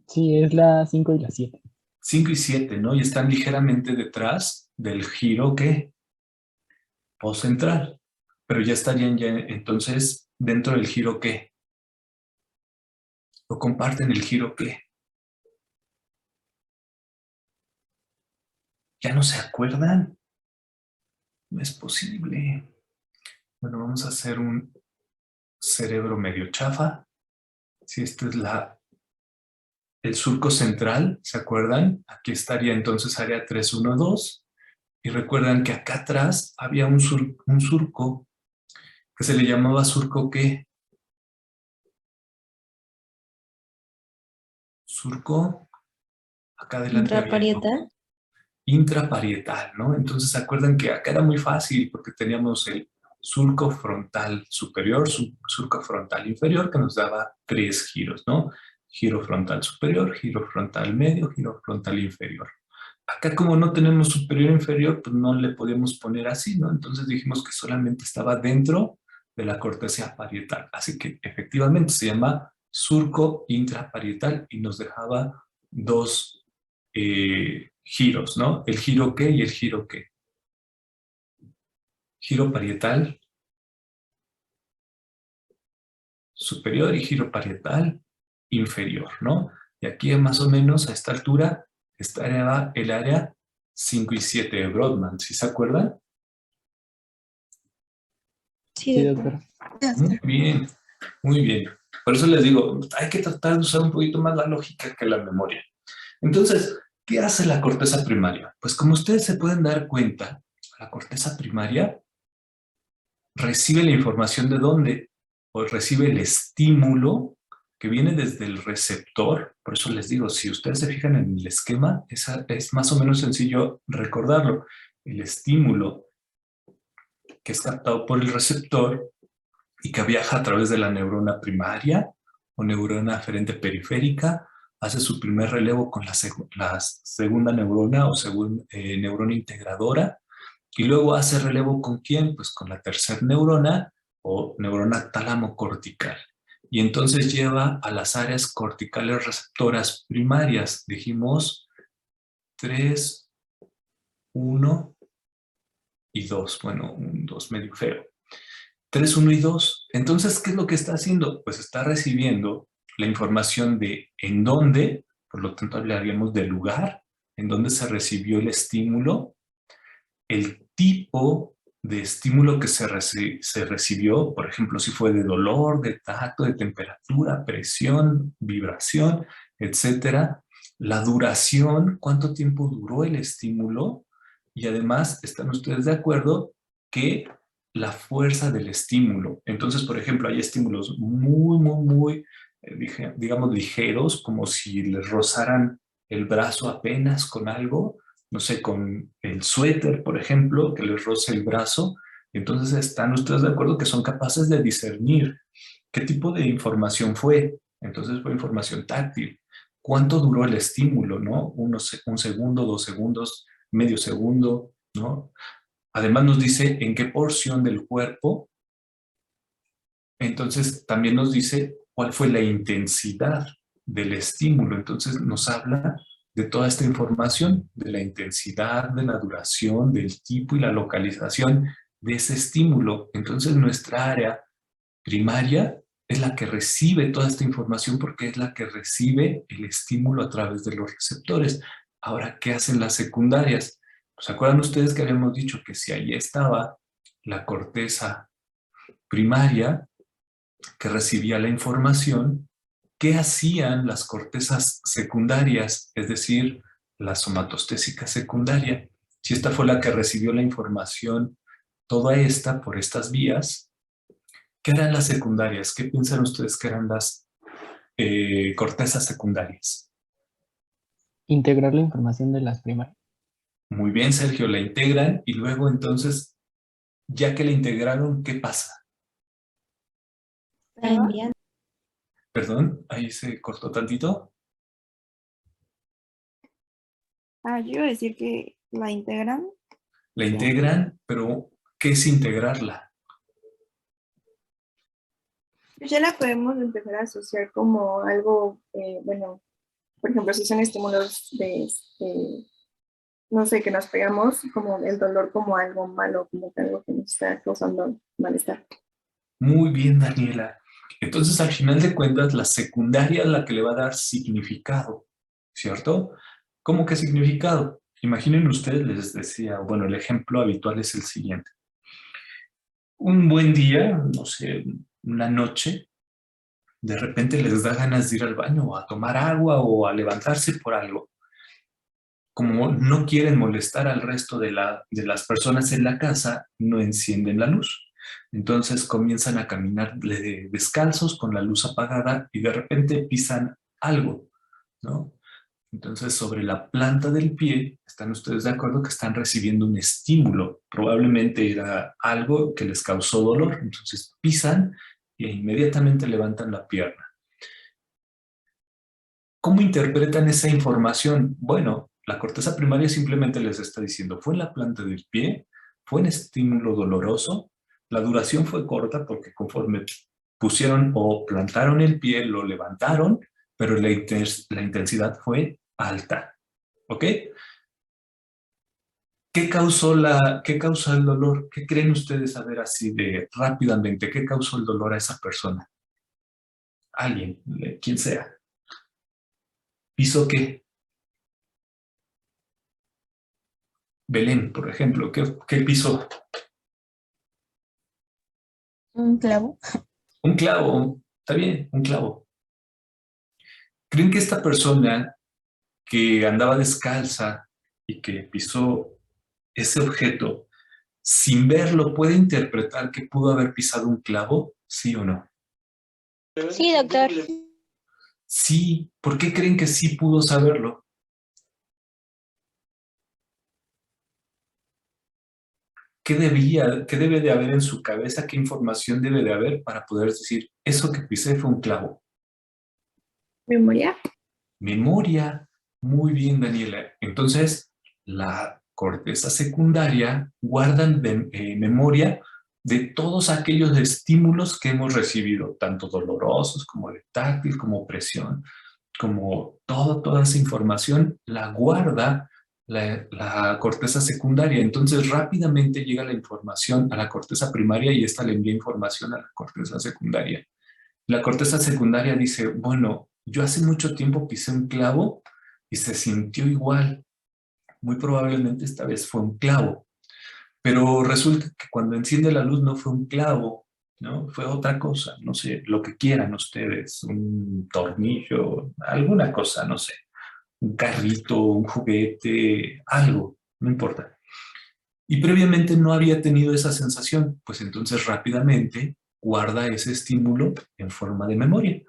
Sí, es la 5 y la 7. 5 y 7, ¿no? Y están ligeramente detrás del giro, ¿qué? Postcentral. Pero ya estarían ya, entonces, dentro del giro, ¿qué? ¿O comparten el giro, qué? ¿Ya no se acuerdan? No es posible. Bueno, vamos a hacer un cerebro medio chafa. Si esta es el surco central, ¿se acuerdan? Aquí estaría entonces área 3, 1, 2. Y recuerdan que acá atrás había un surco que se le llamaba surco ¿qué? Surco, acá adelante había Intraparietal. intraparietal, ¿no? Entonces se acuerdan que acá era muy fácil porque teníamos el surco frontal superior, surco frontal inferior, que nos daba 3 giros, ¿no? Giro frontal superior, giro frontal medio, giro frontal inferior. Acá como no tenemos superior e inferior, pues no le podíamos poner así, ¿no? Entonces dijimos que solamente estaba dentro de la corteza parietal. Así que efectivamente se llama surco intraparietal y nos dejaba 2 giros, ¿no? El giro qué y el giro qué. Giro parietal superior y giro parietal inferior, ¿no? Y aquí más o menos a esta altura estaría el área 5 y 7 de Brodmann, ¿sí se acuerdan? Sí, Sí, doctor. doctor. Muy bien, muy bien. Por eso les digo, hay que tratar de usar un poquito más la lógica que la memoria. Entonces, ¿qué hace la corteza primaria? Pues como ustedes se pueden dar cuenta, la corteza primaria recibe la información ¿de dónde? Pues recibe el estímulo que viene desde el receptor. Por eso les digo, si ustedes se fijan en el esquema, es más o menos sencillo recordarlo. El estímulo que es captado por el receptor y que viaja a través de la neurona primaria o neurona aferente periférica, hace su primer relevo con la segunda neurona o neurona integradora, y luego hace relevo ¿con quién? Pues con la tercera neurona o neurona tálamo-cortical. Y entonces lleva a las áreas corticales receptoras primarias. Dijimos 3, 1 y 2. Bueno, un 2 medio feo. 3, 1 y 2. Entonces, ¿qué es lo que está haciendo? Pues está recibiendo la información de en dónde, por lo tanto hablaríamos del lugar, en dónde se recibió el estímulo, el tipo de estímulo que se recibió, por ejemplo, si fue de dolor, de tacto, de temperatura, presión, vibración, etcétera. La duración, cuánto tiempo duró el estímulo, y además, ¿están ustedes de acuerdo que la fuerza del estímulo? Entonces, por ejemplo, hay estímulos muy, digamos, ligeros, como si les rozaran el brazo apenas con algo, no sé, con el suéter, por ejemplo, que les roce el brazo. Entonces, ¿están ustedes de acuerdo que son capaces de discernir qué tipo de información fue? Entonces, fue información táctil. ¿Cuánto duró el estímulo, no? Un segundo, 2 segundos, medio segundo, ¿no? Además nos dice en qué porción del cuerpo. Entonces, también nos dice cuál fue la intensidad del estímulo. Entonces, nos habla de toda esta información, de la intensidad, de la duración, del tipo y la localización de ese estímulo. Entonces, nuestra área primaria es la que recibe toda esta información porque es la que recibe el estímulo a través de los receptores. Ahora, ¿qué hacen las secundarias? ¿Se acuerdan ustedes que habíamos dicho que si ahí estaba la corteza primaria que recibía la información, ¿qué hacían las cortezas secundarias? Es decir, la somatostésica secundaria. Si esta fue la que recibió la información, toda esta por estas vías, ¿qué eran las secundarias? ¿Qué piensan ustedes que eran las cortezas secundarias? Integrar la información de las primarias. Muy bien, Sergio, la integran y luego entonces, ya que la integraron, ¿qué pasa? La envían. Perdón, ahí se cortó tantito. Yo iba a decir que la integran. La Sí. integran, pero ¿qué es integrarla? Pues ya la podemos empezar a asociar como algo, bueno, por ejemplo, si son estímulos no sé, que nos pegamos, como el dolor como algo malo, como que algo que nos está causando malestar. Muy bien, Daniela. Entonces, al final de cuentas, la secundaria es la que le va a dar significado, ¿cierto? ¿Cómo que significado? Imaginen ustedes, les decía, bueno, el ejemplo habitual es el siguiente. Un buen día, no sé, una noche, de repente les da ganas de ir al baño o a tomar agua o a levantarse por algo. Como no quieren molestar al resto de las personas en la casa, no encienden la luz. Entonces comienzan a caminar descalzos con la luz apagada y de repente pisan algo, ¿no? Entonces sobre la planta del pie, ¿están ustedes de acuerdo que están recibiendo un estímulo? Probablemente era algo que les causó dolor, entonces pisan e inmediatamente levantan la pierna. ¿Cómo interpretan esa información? Bueno, la corteza primaria simplemente les está diciendo, fue en la planta del pie, fue un estímulo doloroso, la duración fue corta porque conforme pusieron o plantaron el pie, lo levantaron, pero la intensidad fue alta. ¿Ok? ¿Qué causó el dolor? ¿Qué creen ustedes saber así de rápidamente? ¿Qué causó el dolor a esa persona? Alguien, quien sea. ¿Pisó qué? Belén, por ejemplo, ¿qué pisó? Un clavo. Un clavo, está bien, un clavo. ¿Creen que esta persona que andaba descalza y que pisó ese objeto sin verlo, ¿puede interpretar que pudo haber pisado un clavo? ¿Sí o no? Sí, doctor. Sí. ¿Por qué creen que sí pudo saberlo? ¿Qué debe de haber en su cabeza? ¿Qué información debe de haber para poder decir, eso que pisé fue un clavo? Memoria. Memoria. Muy bien, Daniela. Entonces, la corteza secundaria guarda memoria de todos aquellos estímulos que hemos recibido, tanto dolorosos como de táctil, como presión, como toda esa información la guarda la corteza secundaria. Entonces, rápidamente llega la información a la corteza primaria y esta le envía información a la corteza secundaria. La corteza secundaria dice, bueno, yo hace mucho tiempo pisé un clavo y se sintió igual. Muy probablemente esta vez fue un clavo. Pero resulta que cuando enciende la luz no fue un clavo, ¿no? Fue otra cosa, no sé, lo que quieran ustedes, un tornillo, alguna cosa, no sé, un carrito, un juguete, algo, no importa. Y previamente no había tenido esa sensación, pues entonces rápidamente guarda ese estímulo en forma de memoria.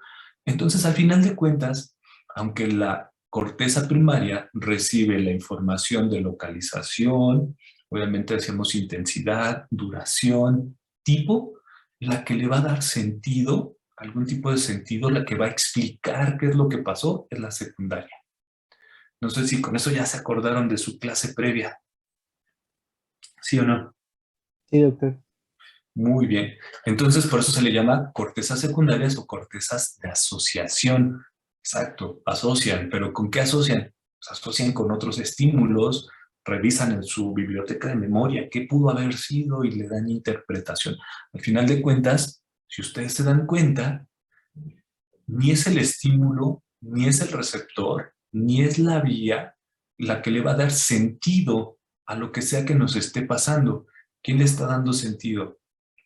Entonces, al final de cuentas, aunque la corteza primaria recibe la información de localización, obviamente decimos intensidad, duración, tipo, la que le va a dar sentido, algún tipo de sentido, la que va a explicar qué es lo que pasó, es la secundaria. No sé si con eso ya se acordaron de su clase previa. ¿Sí o no? Sí, doctor. Muy bien. Entonces, por eso se le llama cortezas secundarias o cortezas de asociación. Exacto, asocian. ¿Pero con qué asocian? Pues asocian con otros estímulos, revisan en su biblioteca de memoria qué pudo haber sido y le dan interpretación. Al final de cuentas, si ustedes se dan cuenta, ni es el estímulo, ni es el receptor, ni es la vía la que le va a dar sentido a lo que sea que nos esté pasando. ¿Quién le está dando sentido?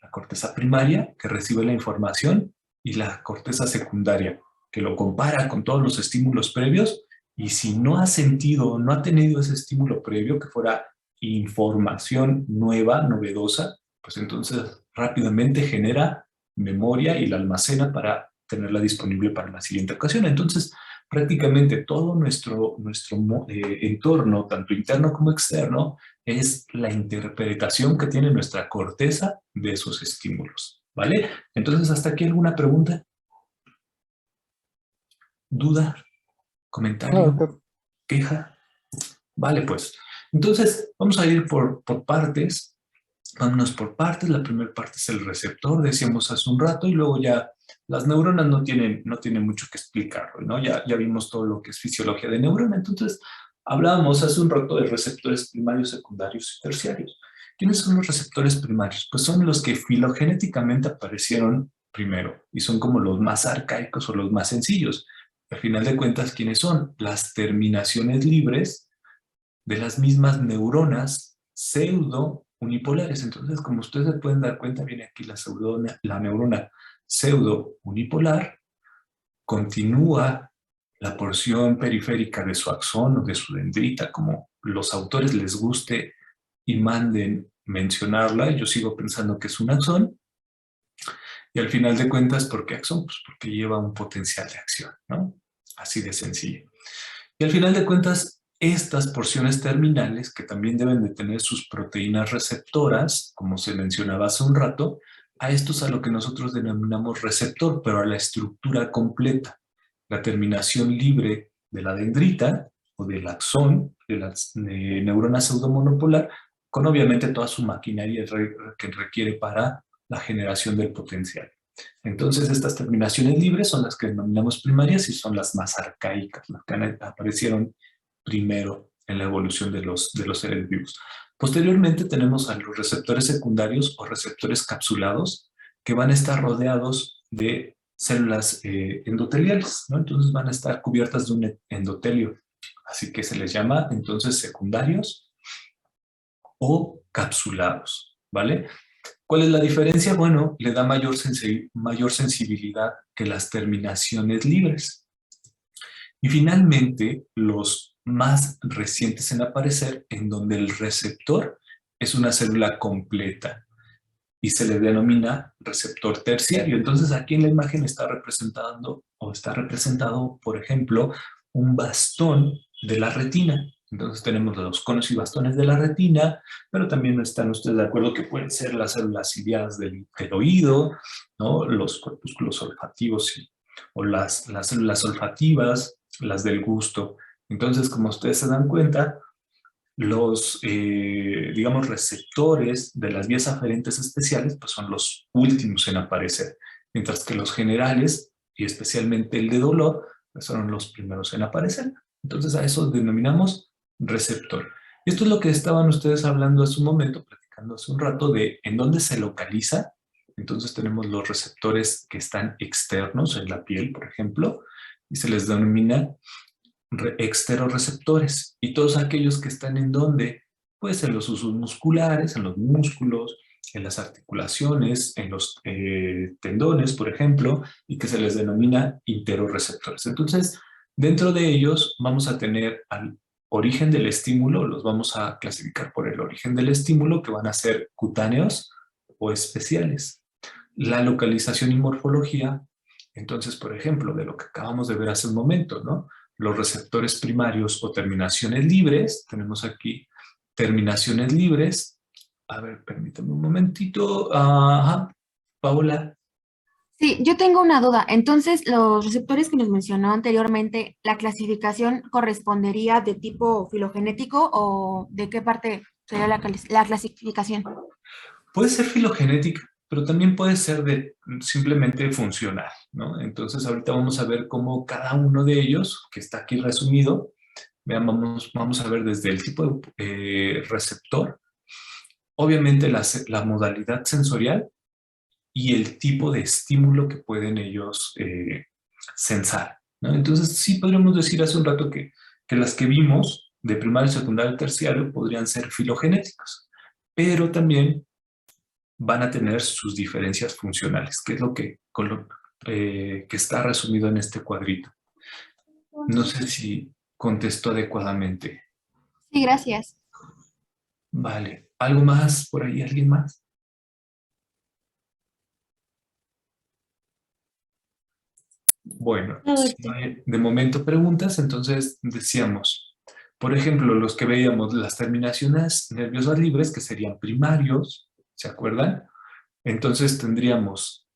La corteza primaria, que recibe la información, y la corteza secundaria, que lo compara con todos los estímulos previos, y si no ha sentido, no ha tenido ese estímulo previo, que fuera información nueva, novedosa, pues entonces rápidamente genera memoria y la almacena para tenerla disponible para la siguiente ocasión. Entonces, prácticamente todo nuestro entorno, tanto interno como externo, es la interpretación que tiene nuestra corteza de esos estímulos, ¿vale? Entonces, ¿hasta aquí alguna pregunta? ¿Duda? No, ¿Comentario? doctor. ¿Queja? Vale, pues. Entonces, vamos a ir por partes. Vámonos por partes. La primera parte es el receptor, decíamos hace un rato, y luego ya las neuronas no tienen mucho que explicar, ¿no? Ya vimos todo lo que es fisiología de neurona. Entonces, hablábamos hace un rato de receptores primarios, secundarios y terciarios. ¿Quiénes son los receptores primarios? Pues son los que filogenéticamente aparecieron primero y son como los más arcaicos o los más sencillos. Al final de cuentas, ¿quiénes son? Las terminaciones libres de las mismas neuronas pseudo unipolares. Entonces, como ustedes se pueden dar cuenta, viene aquí la neurona pseudo unipolar, continúa la porción periférica de su axón o de su dendrita, como los autores les guste y manden mencionarla. Yo sigo pensando que es un axón. Y al final de cuentas, ¿por qué axón? Pues porque lleva un potencial de acción, ¿no? Así de sencillo. Y al final de cuentas, estas porciones terminales, que también deben de tener sus proteínas receptoras, como se mencionaba hace un rato, a esto es a lo que nosotros denominamos receptor, pero a la estructura completa. La terminación libre de la dendrita o del axón, de la neurona pseudomonopolar, con obviamente toda su maquinaria que requiere para la generación del potencial. Entonces, estas terminaciones libres son las que denominamos primarias y son las más arcaicas, las que aparecieron primero en la evolución de los seres vivos. Posteriormente tenemos a los receptores secundarios o receptores capsulados que van a estar rodeados de células endoteliales, ¿no? Entonces van a estar cubiertas de un endotelio, así que se les llama entonces secundarios o capsulados, ¿vale? ¿Cuál es la diferencia? Bueno, le da mayor sensibilidad que las terminaciones libres. Y finalmente, los más recientes en aparecer, en donde el receptor es una célula completa y se le denomina receptor terciario. Entonces aquí en la imagen está representado, por ejemplo, un bastón de la retina. Entonces tenemos los conos y bastones de la retina, pero también están ustedes de acuerdo que pueden ser las células ciliadas del oído, ¿no? Los corpúsculos olfativos o las células olfativas, las del gusto. Entonces, como ustedes se dan cuenta, los, digamos, receptores de las vías aferentes especiales pues son los últimos en aparecer, mientras que los generales, y especialmente el de dolor, pues son los primeros en aparecer. Entonces a eso denominamos receptor. Esto es lo que estaban ustedes hablando hace un momento, platicando hace un rato, de en dónde se localiza. Entonces tenemos los receptores que están externos en la piel, por ejemplo, y se les denomina exteroreceptores, y todos aquellos que están en donde, pues en los usos musculares, en los músculos, en las articulaciones, en los tendones, por ejemplo, y que se les denomina interoreceptores. Entonces, dentro de ellos vamos a tener al origen del estímulo, los vamos a clasificar por el origen del estímulo, que van a ser cutáneos o especiales. La localización y morfología, entonces, por ejemplo, de lo que acabamos de ver hace un momento, ¿no? Los receptores primarios o terminaciones libres, tenemos aquí terminaciones libres. A ver, permítame un momentito. Ajá, Paola. Sí, yo tengo una duda. Entonces, los receptores que nos mencionó anteriormente, ¿la clasificación correspondería de tipo filogenético o de qué parte sería la clasificación? Puede ser filogenética, pero también puede ser de simplemente funcional, ¿no? Entonces ahorita vamos a ver cómo cada uno de ellos, que está aquí resumido, vean, vamos a ver desde el tipo de receptor, obviamente la modalidad sensorial y el tipo de estímulo que pueden ellos sensar, ¿no? Entonces sí podríamos decir hace un rato que las que vimos de primario, secundario y terciario podrían ser filogenéticos, pero también van a tener sus diferencias funcionales, que es lo que está resumido en este cuadrito. No sé si contestó adecuadamente. Sí, gracias. Vale. ¿Algo más por ahí? ¿Alguien más? Bueno, si no hay de momento preguntas, entonces decíamos, por ejemplo, los que veíamos las terminaciones nerviosas libres, que serían primarios, ¿se acuerdan? Entonces tendríamos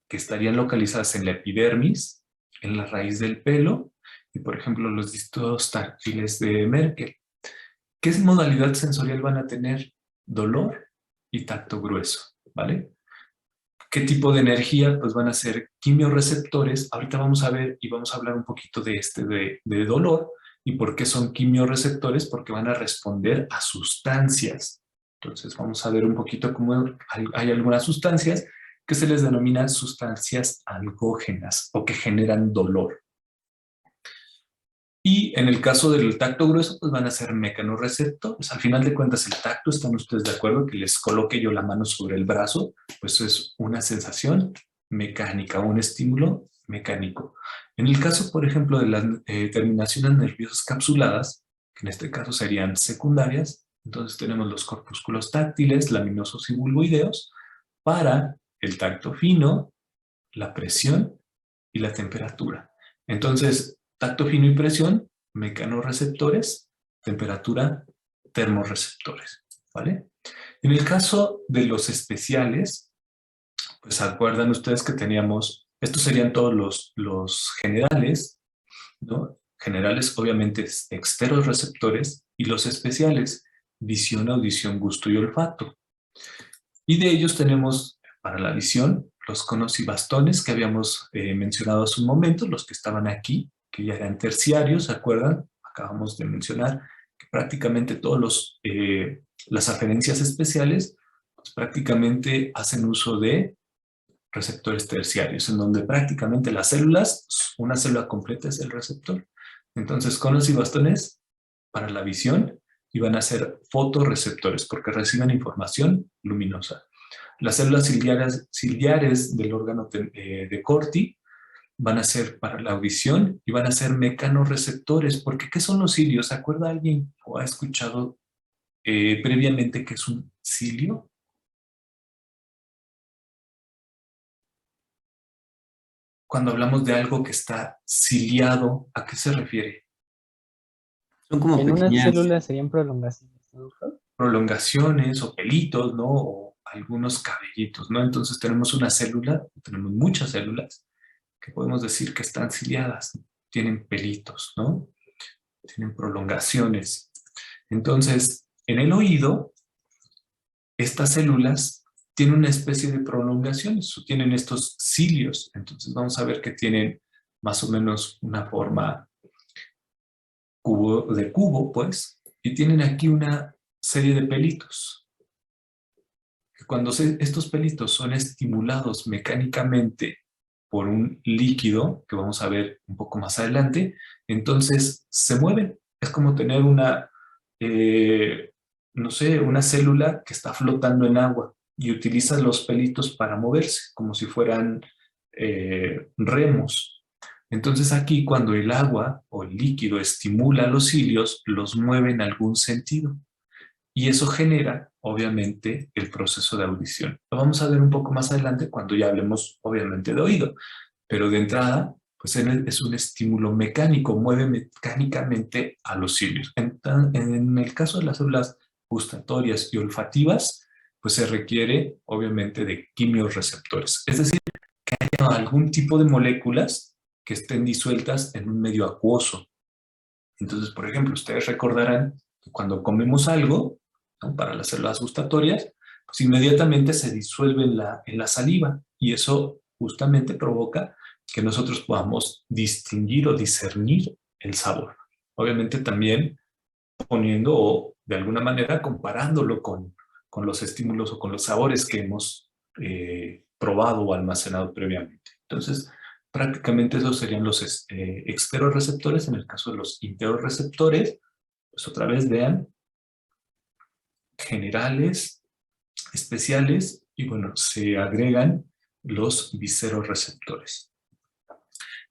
que estarían localizadas en la epidermis, en la raíz del pelo, y por ejemplo los discos táctiles de Merkel. ¿Qué modalidad sensorial van a tener? Dolor y tacto grueso, ¿vale? ¿Qué tipo de energía? Pues van a ser quimiorreceptores. Ahorita vamos a ver y vamos a hablar un poquito de de dolor y por qué son quimiorreceptores, porque van a responder a sustancias. Entonces vamos a ver un poquito cómo hay algunas sustancias que se les denominan sustancias algógenas o que generan dolor. Y en el caso del tacto grueso, pues van a ser mecanorreceptores. Al final de cuentas, el tacto, ¿están ustedes de acuerdo? Que les coloque yo la mano sobre el brazo, pues es una sensación mecánica, un estímulo mecánico. En el caso, por ejemplo, de las terminaciones nerviosas capsuladas, que en este caso serían secundarias, entonces tenemos los corpúsculos táctiles, laminosos y bulboideos, para el tacto fino, la presión y la temperatura. Entonces, tacto fino y presión, mecanorreceptores, temperatura, termorreceptores, ¿vale? En el caso de los especiales, pues acuerdan ustedes que teníamos, estos serían todos los generales, ¿no? Generales obviamente exteroreceptores y los especiales, visión, audición, gusto y olfato. Y de ellos tenemos para la visión los conos y bastones que habíamos mencionado hace un momento, los que estaban aquí, que ya eran terciarios, ¿se acuerdan? Acabamos de mencionar que prácticamente todos las aferencias especiales pues, prácticamente hacen uso de receptores terciarios, en donde prácticamente las células, una célula completa es el receptor. Entonces, conos y bastones para la visión y van a ser fotorreceptores porque reciben información luminosa. Las células ciliares del órgano de Corti van a ser para la audición y van a ser mecanorreceptores, porque ¿qué son los cilios? ¿Se acuerda alguien o ha escuchado previamente qué es un cilio? Cuando hablamos de algo que está ciliado, ¿a qué se refiere? Son como En una pequeñas, célula serían prolongaciones, ¿no, doctor? Prolongaciones o pelitos, ¿no? O algunos cabellitos, ¿no? Entonces tenemos una célula, tenemos muchas células que podemos decir que están ciliadas, tienen pelitos, ¿no? Tienen prolongaciones. Entonces, en el oído, estas células tienen una especie de prolongaciones, o tienen estos cilios. Entonces vamos a ver que tienen más o menos una forma de cubo, pues, y tienen aquí una serie de pelitos. Cuando estos pelitos son estimulados mecánicamente por un líquido, que vamos a ver un poco más adelante, entonces se mueven. Es como tener una, no sé, una célula que está flotando en agua y utiliza los pelitos para moverse, como si fueran remos. Entonces aquí cuando el agua o el líquido estimula los cilios, los mueve en algún sentido. Y eso genera, obviamente, el proceso de audición. Lo vamos a ver un poco más adelante cuando ya hablemos, obviamente, de oído. Pero de entrada, pues es un estímulo mecánico, mueve mecánicamente a los cilios. En el caso de las células gustatorias y olfativas, pues se requiere, obviamente, de quimiorreceptores. Es decir, que haya algún tipo de moléculas que estén disueltas en un medio acuoso. Entonces, por ejemplo, ustedes recordarán que cuando comemos algo, ¿no? Para las células gustatorias, pues inmediatamente se disuelve en la saliva y eso justamente provoca que nosotros podamos distinguir o discernir el sabor. Obviamente también poniendo o de alguna manera comparándolo con los estímulos o con los sabores que hemos probado o almacenado previamente. Entonces, prácticamente esos serían los exteroreceptores. En el caso de los interoreceptores, pues otra vez vean, generales, especiales, y bueno, se agregan los visceroreceptores.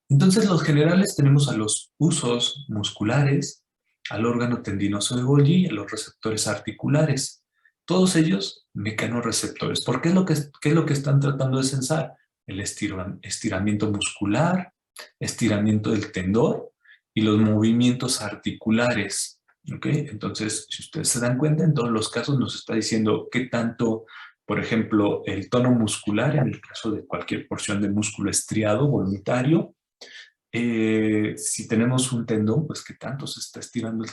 Entonces, los generales tenemos a los usos musculares, al órgano tendinoso de Golgi y a los receptores articulares. Todos ellos mecanorreceptores. ¿Por qué es lo que están tratando de sensar? El estiramiento muscular, estiramiento del tendón y los movimientos articulares. ¿Ok? Entonces, si ustedes se dan cuenta, en todos los casos nos está diciendo qué tanto, por ejemplo, el tono muscular, en el caso de cualquier porción de músculo estriado, voluntario. Si tenemos un tendón, pues qué tanto se está estirando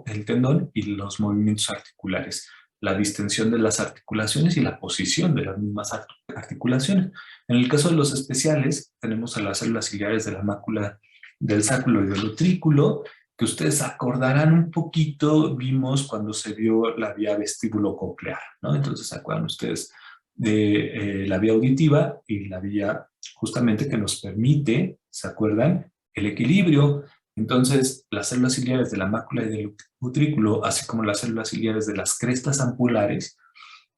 el tendón y los movimientos articulares, la distensión de las articulaciones y la posición de las mismas articulaciones. En el caso de los especiales, tenemos a las células ciliares de la mácula del sáculo y del utrículo, que ustedes acordarán un poquito, vimos cuando se vio la vía vestíbulo-coclear, ¿no? Entonces, ¿se acuerdan ustedes de la vía auditiva y la vía justamente que nos permite, ¿se acuerdan? El equilibrio. Entonces, las células ciliares de la mácula y del utrículo, así como las células ciliares de las crestas ampulares,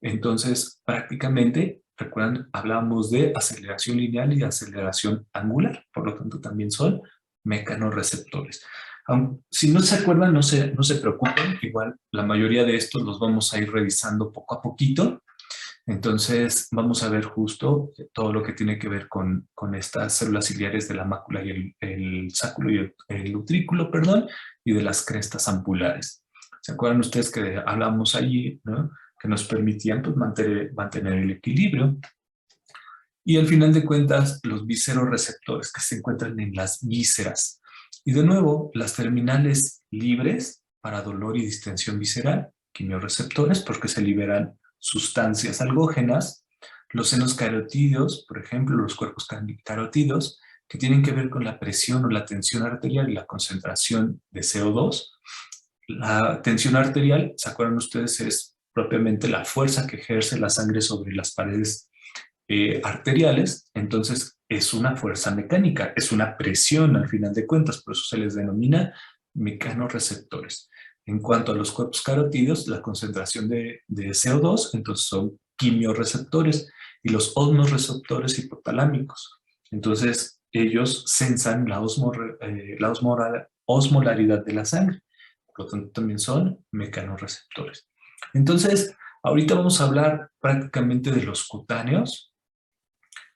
entonces, prácticamente, recuerdan, hablábamos de aceleración lineal y aceleración angular, por lo tanto, también son mecanorreceptores. Si no se acuerdan, no se preocupen, igual la mayoría de estos los vamos a ir revisando poco a poquito. Entonces vamos a ver justo todo lo que tiene que ver con estas células ciliares de la mácula y el sáculo y el utrículo, perdón, y de las crestas ampulares. ¿Se acuerdan ustedes que hablamos allí, ¿no? Que nos permitían pues, mantener el equilibrio? Y al final de cuentas, los visceroreceptores que se encuentran en las vísceras. Y de nuevo, las terminales libres para dolor y distensión visceral, quimiorreceptores, porque se liberan sustancias algógenas, los senos carotídeos, por ejemplo, los cuerpos carotídeos, que tienen que ver con la presión o la tensión arterial y la concentración de CO2. La tensión arterial, ¿se acuerdan ustedes? Es propiamente la fuerza que ejerce la sangre sobre las paredes arteriales, entonces es una fuerza mecánica, es una presión al final de cuentas, por eso se les denomina mecanorreceptores. En cuanto a los cuerpos carotídeos, la concentración de CO2, entonces son quimiorreceptores, y los osmoreceptores hipotalámicos. Entonces ellos sensan la osmolaridad de la sangre, por lo tanto también son mecanorreceptores. Entonces, ahorita vamos a hablar prácticamente de los cutáneos,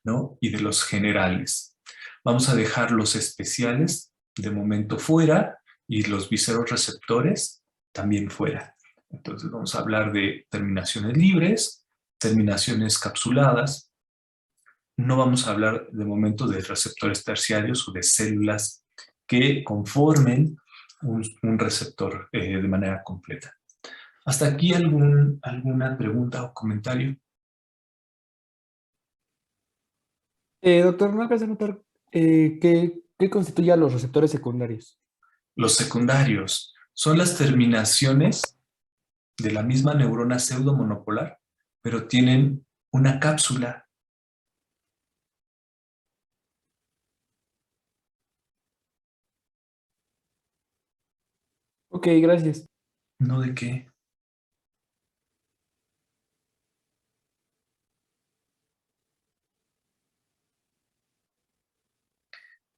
¿no? Y de los generales. Vamos a dejar los especiales de momento fuera y los visceroreceptores también fuera. Entonces vamos a hablar de terminaciones libres, terminaciones capsuladas. No vamos a hablar de momento de receptores terciarios o de células que conformen un receptor de manera completa. ¿Hasta aquí alguna pregunta o comentario? Doctor, ¿no hagas de notar qué constituye a los receptores secundarios? Los secundarios son las terminaciones de la misma neurona pseudomonopolar, pero tienen una cápsula. Ok, gracias. ¿No de qué?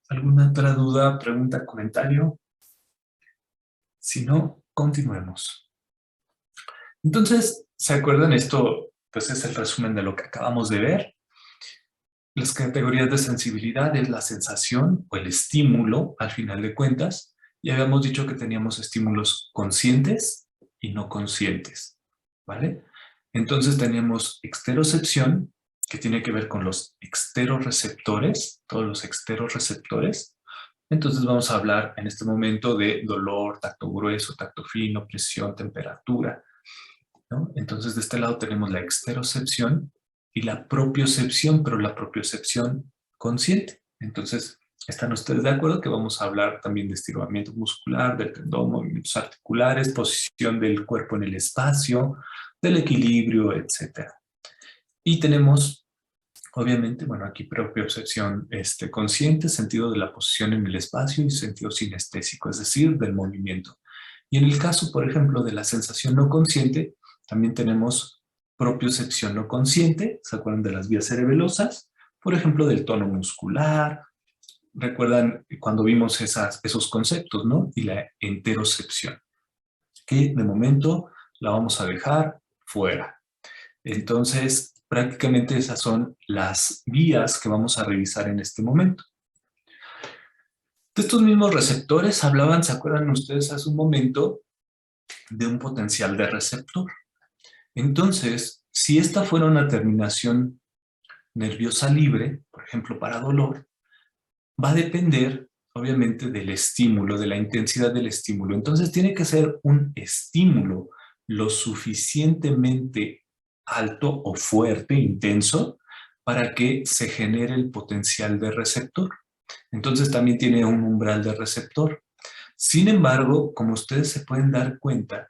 ¿Alguna otra duda, pregunta, comentario? Si no, continuemos. Entonces, ¿se acuerdan? Esto pues es el resumen de lo que acabamos de ver. Las categorías de sensibilidad es la sensación o el estímulo, al final de cuentas. Ya habíamos dicho que teníamos estímulos conscientes y no conscientes, ¿vale? Entonces teníamos exterocepción, que tiene que ver con los exteroreceptores, todos los exteroreceptores. Entonces vamos a hablar en este momento de dolor, tacto grueso, tacto fino, presión, temperatura, ¿no? Entonces de este lado tenemos la exterocepción y la propiocepción, pero la propiocepción consciente. Entonces, ¿están ustedes de acuerdo que vamos a hablar también de estiramiento muscular, del tendón, movimientos articulares, posición del cuerpo en el espacio, del equilibrio, etcétera? Y tenemos, obviamente, bueno, aquí propiocepción consciente, sentido de la posición en el espacio y sentido sinestésico, es decir, del movimiento. Y en el caso, por ejemplo, de la sensación no consciente, también tenemos propiocepción no consciente, ¿se acuerdan de las vías cerebelosas? Por ejemplo, del tono muscular. Recuerdan cuando vimos esos conceptos, ¿no? Y la enterocepción, que de momento la vamos a dejar fuera. Entonces, prácticamente esas son las vías que vamos a revisar en este momento. De estos mismos receptores hablaban, ¿se acuerdan ustedes hace un momento? De un potencial de receptor. Entonces, si esta fuera una terminación nerviosa libre, por ejemplo para dolor, va a depender obviamente del estímulo, de la intensidad del estímulo. Entonces tiene que ser un estímulo lo suficientemente alto o fuerte, intenso, para que se genere el potencial de receptor. Entonces también tiene un umbral de receptor. Sin embargo, como ustedes se pueden dar cuenta,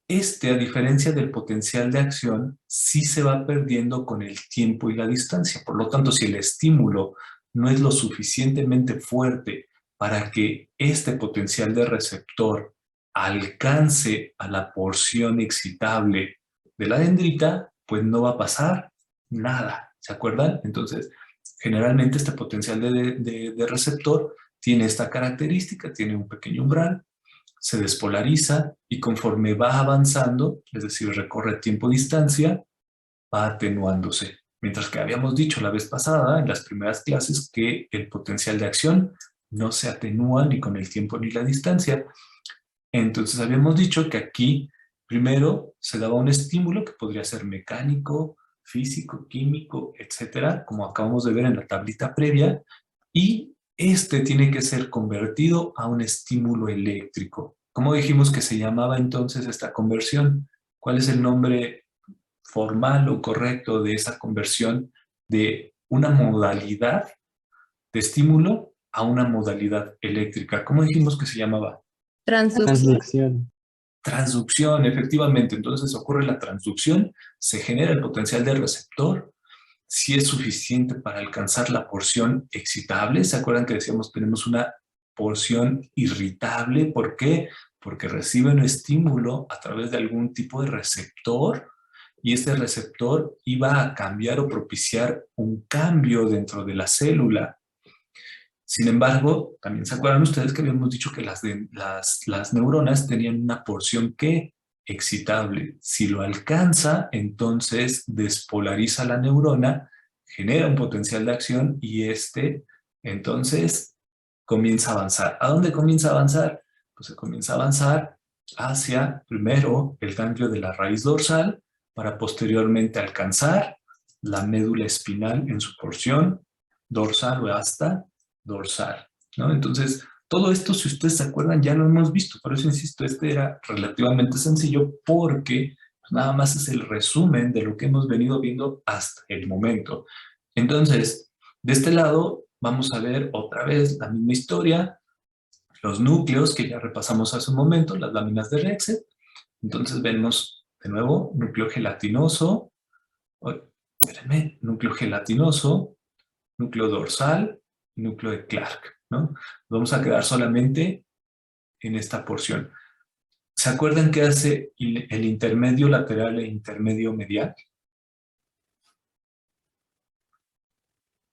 a diferencia del potencial de acción, sí se va perdiendo con el tiempo y la distancia. Por lo tanto, si el estímulo no es lo suficientemente fuerte para que este potencial de receptor alcance a la porción excitable de la dendrita, pues no va a pasar nada. ¿Se acuerdan? Entonces, generalmente este potencial de receptor tiene esta característica, tiene un pequeño umbral, se despolariza y conforme va avanzando, es decir, recorre tiempo-distancia, va atenuándose. Mientras que habíamos dicho la vez pasada, en las primeras clases, que el potencial de acción no se atenúa ni con el tiempo ni la distancia. Entonces habíamos dicho que aquí primero se daba un estímulo que podría ser mecánico, físico, químico, etcétera, como acabamos de ver en la tablita previa, y este tiene que ser convertido a un estímulo eléctrico. ¿Cómo dijimos que se llamaba entonces esta conversión? ¿Cuál es el nombre formal o correcto de esa conversión de una modalidad de estímulo a una modalidad eléctrica? ¿Cómo dijimos que se llamaba? Transducción. Transducción, efectivamente. Entonces ocurre la transducción, se genera el potencial del receptor. Si es suficiente para alcanzar la porción excitable, ¿se acuerdan que decíamos tenemos una porción irritable? ¿Por qué? Porque recibe un estímulo a través de algún tipo de receptor y este receptor iba a cambiar o propiciar un cambio dentro de la célula. Sin embargo, también se acuerdan ustedes que habíamos dicho que las neuronas tenían una porción ¿qué? excitable. Si lo alcanza, entonces despolariza la neurona, genera un potencial de acción y entonces comienza a avanzar. ¿A dónde comienza a avanzar? Pues se comienza a avanzar hacia, primero, el ganglio de la raíz dorsal, para posteriormente alcanzar la médula espinal en su porción dorsal o hasta dorsal, ¿no? Entonces, todo esto, si ustedes se acuerdan, ya lo hemos visto. Por eso insisto, este era relativamente sencillo porque nada más es el resumen de lo que hemos venido viendo hasta el momento. Entonces, de este lado vamos a ver otra vez la misma historia, los núcleos que ya repasamos hace un momento, las láminas de Rexed. Entonces vemos de nuevo núcleo gelatinoso, espérenme, núcleo gelatinoso, núcleo dorsal, núcleo de Clark, ¿no? Vamos a quedar solamente en esta porción. ¿Se acuerdan qué hace el intermedio lateral e intermedio medial?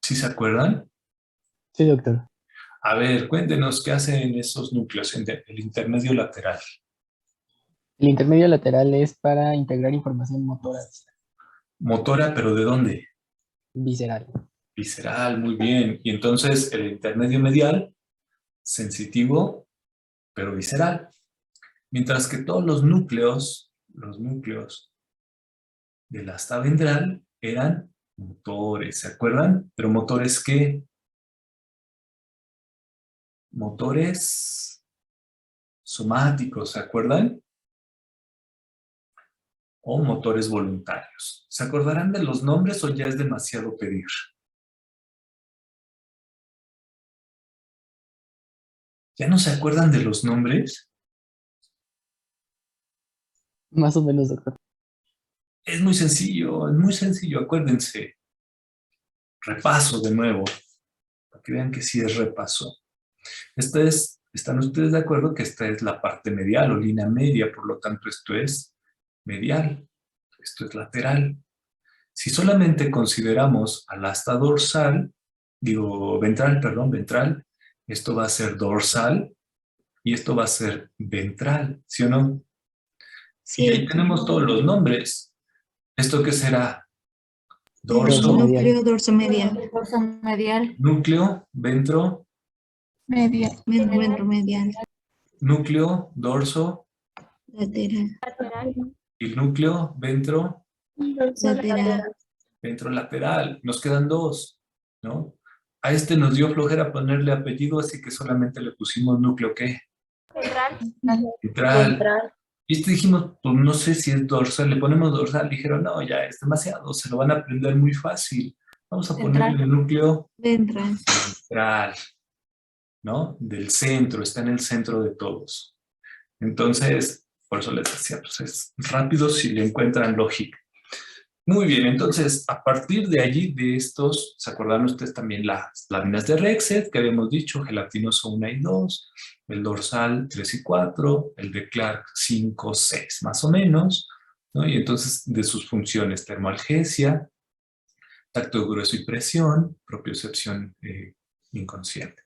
¿Sí se acuerdan? Sí, doctor. A ver, cuéntenos qué hacen esos núcleos en el intermedio lateral. El intermedio lateral es para integrar información motora Motora, ¿pero de dónde? visceral. Visceral, muy bien. Y entonces el intermedio medial, sensitivo, pero visceral. Mientras que todos los núcleos del asta ventral eran motores, ¿se acuerdan? Pero motores ¿qué? Motores somáticos, ¿se acuerdan? O motores voluntarios. ¿Se acordarán de los nombres o ya es demasiado pedir? ¿Ya no se acuerdan de los nombres? Más o menos, doctor. Es muy sencillo, acuérdense. Repaso de nuevo, para que vean que sí es repaso. ¿Están ustedes de acuerdo que esta es la parte medial o línea media? Por lo tanto, esto es medial, esto es lateral. Si solamente consideramos al asta dorsal, ventral, esto va a ser dorsal y esto va a ser ventral, ¿sí o no? Sí. Y ahí tenemos todos los nombres. ¿Esto qué será? Dorso, Núcleo dorsomedial. Dorso medial. núcleo, ventro, Ventromedial. núcleo, dorso, Lateral. y el núcleo, Lateral. ventrolateral. Nos quedan dos, ¿no? A este nos dio flojera ponerle apellido, así que solamente le pusimos núcleo, ¿qué? Ventral. Y dijimos, pues no sé si es dorsal, le ponemos dorsal. Dijeron, no, ya es demasiado, se lo van a aprender muy fácil. Vamos a ponerle el núcleo ventral, ¿no? Del centro, está en el centro de todos. Entonces, por eso les decía, pues es rápido si le encuentran lógica. Muy bien, entonces, a partir de allí, de estos, ¿se acuerdan ustedes también las láminas de Rexed que habíamos dicho? Gelatinoso 1 y 2, el dorsal 3 y 4, el de Clark 5, 6, más o menos, ¿no? Y entonces, de sus funciones, termoalgesia, tacto grueso y presión, propiocepción inconsciente.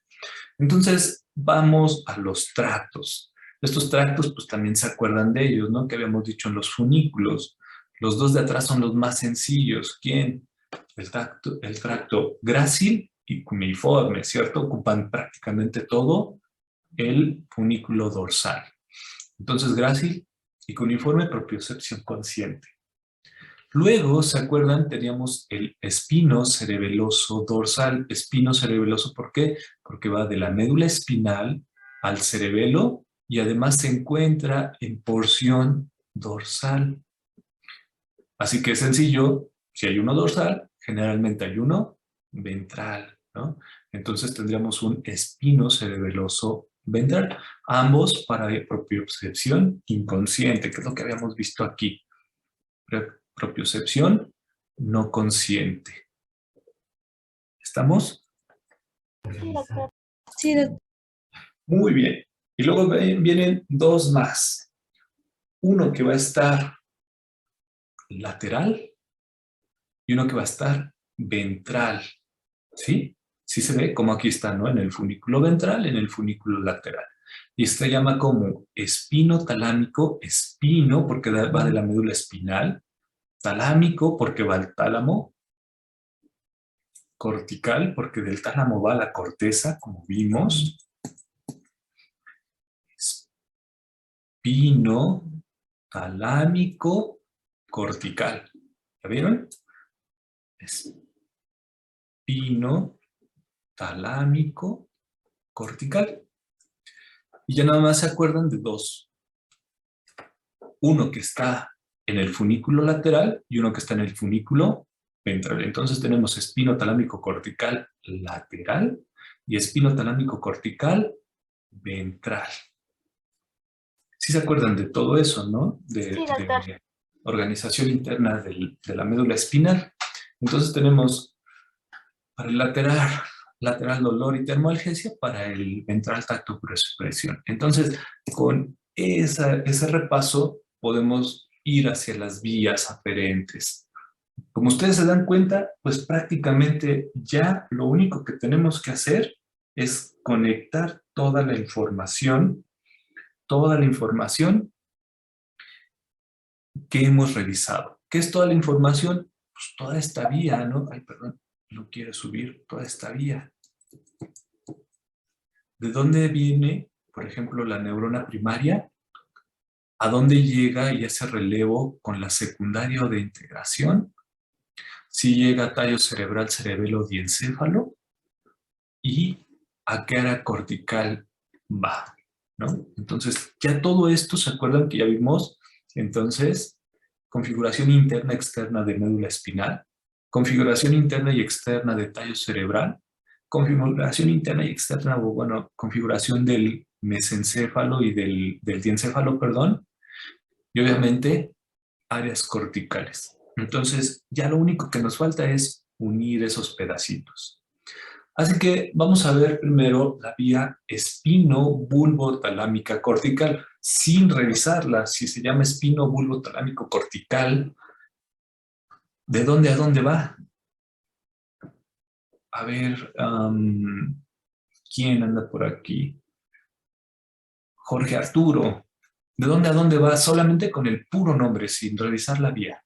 Entonces, vamos a los tractos. Estos tractos, pues también se acuerdan de ellos, ¿no? Que habíamos dicho en los funículos. Los dos de atrás son los más sencillos. ¿Quién? El tracto grácil y cuneiforme, ¿cierto? Ocupan prácticamente todo el funículo dorsal. Entonces, grácil y cuneiforme, propiocepción consciente. Luego, ¿se acuerdan? Teníamos el espino cerebeloso dorsal. Espino cerebeloso, ¿por qué? Porque va de la médula espinal al cerebelo y además se encuentra en porción dorsal. Así que es sencillo, si hay uno dorsal, generalmente hay uno ventral, ¿no? Entonces tendríamos un espino cerebeloso ventral, ambos para propiocepción inconsciente, que es lo que habíamos visto aquí. Propiocepción no consciente. ¿Estamos? Sí, doctor. Muy bien. Y luego vienen dos más. Uno que va a estar lateral y uno que va a estar ventral. ¿Sí? Sí se ve como aquí está, ¿no? En el funículo ventral, en el funículo lateral. Y se llama como espino talámico, espino porque va de la médula espinal, talámico porque va al tálamo, cortical porque del tálamo va a la corteza, como vimos, espino talámico cortical. ¿Ya vieron? Espino talámico cortical. Y ya nada más se acuerdan de dos. Uno que está en el funículo lateral y uno que está en el funículo ventral. Entonces tenemos espino talámico cortical lateral y espino talámico cortical ventral. ¿Sí se acuerdan de todo eso, no? De organización interna de la médula espinal. Entonces tenemos para el lateral dolor y termoalgesia, para el ventral tacto presión. Entonces, con ese repaso podemos ir hacia las vías aferentes. Como ustedes se dan cuenta, pues prácticamente ya lo único que tenemos que hacer es conectar toda la información que hemos revisado. ¿Qué es toda la información? Pues toda esta vía, ¿no? Ay, perdón, no quiero subir toda esta vía. ¿De dónde viene, por ejemplo, la neurona primaria? ¿A dónde llega y hace relevo con la secundaria o de integración? Si llega a tallo cerebral, cerebelo, diencéfalo. ¿Y a qué área cortical va? ¿No? Entonces, ya todo esto, ¿se acuerdan que ya vimos? Entonces, configuración interna externa de médula espinal, configuración interna y externa de tallo cerebral, configuración interna y externa, bueno, configuración del mesencéfalo y del diencéfalo, perdón, y obviamente áreas corticales. Entonces, ya lo único que nos falta es unir esos pedacitos. Así que vamos a ver primero la vía espino-bulbo-talámica cortical, sin revisarla. Si se llama espino-bulbo-talámico cortical, ¿de dónde a dónde va? A ver, ¿quién anda por aquí? Jorge Arturo. ¿De dónde a dónde va? Solamente con el puro nombre, sin revisar la vía.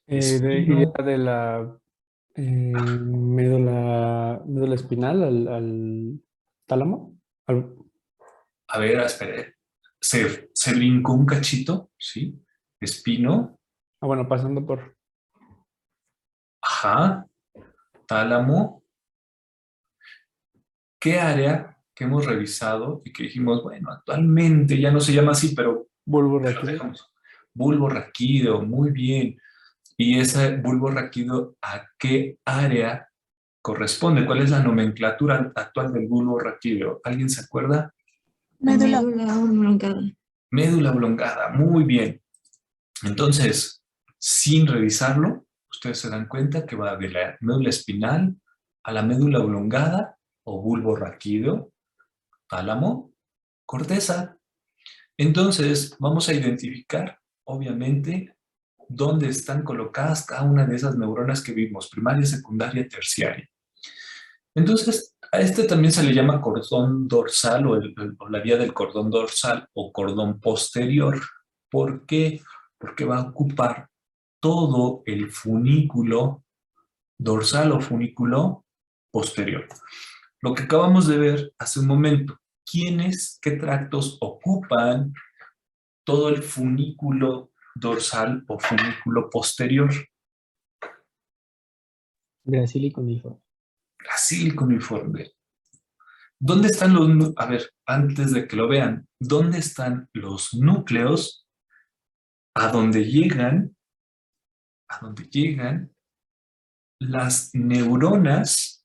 Iría de la médula espinal al tálamo. A ver, espere. Se brincó un cachito, ¿sí? Espino. Bueno, pasando por... Ajá. Tálamo. ¿Qué área que hemos revisado y que dijimos, bueno, actualmente ya no se llama así, pero... Bulbo raquídeo. Bulbo raquídeo, muy bien. ¿Y ese bulbo raquídeo a qué área corresponde? ¿Cuál es la nomenclatura actual del bulbo raquídeo? ¿Alguien se acuerda? Médula oblongada. Médula oblongada, muy bien. Entonces, sin revisarlo, ustedes se dan cuenta que va de la médula espinal a la médula oblongada o bulbo raquídeo, tálamo, corteza. Entonces, vamos a identificar, obviamente, dónde están colocadas cada una de esas neuronas que vimos, primaria, secundaria, terciaria. Entonces, a este también se le llama cordón dorsal o la vía del cordón dorsal o cordón posterior. ¿Por qué? Porque va a ocupar todo el funículo dorsal o funículo posterior. Lo que acabamos de ver hace un momento, qué tractos ocupan todo el funículo dorsal o funículo posterior? Gracil cuneiforme. Gracil cuneiforme. ¿Dónde están los... A ver, antes de que lo vean, ¿dónde están los núcleos a donde llegan las neuronas?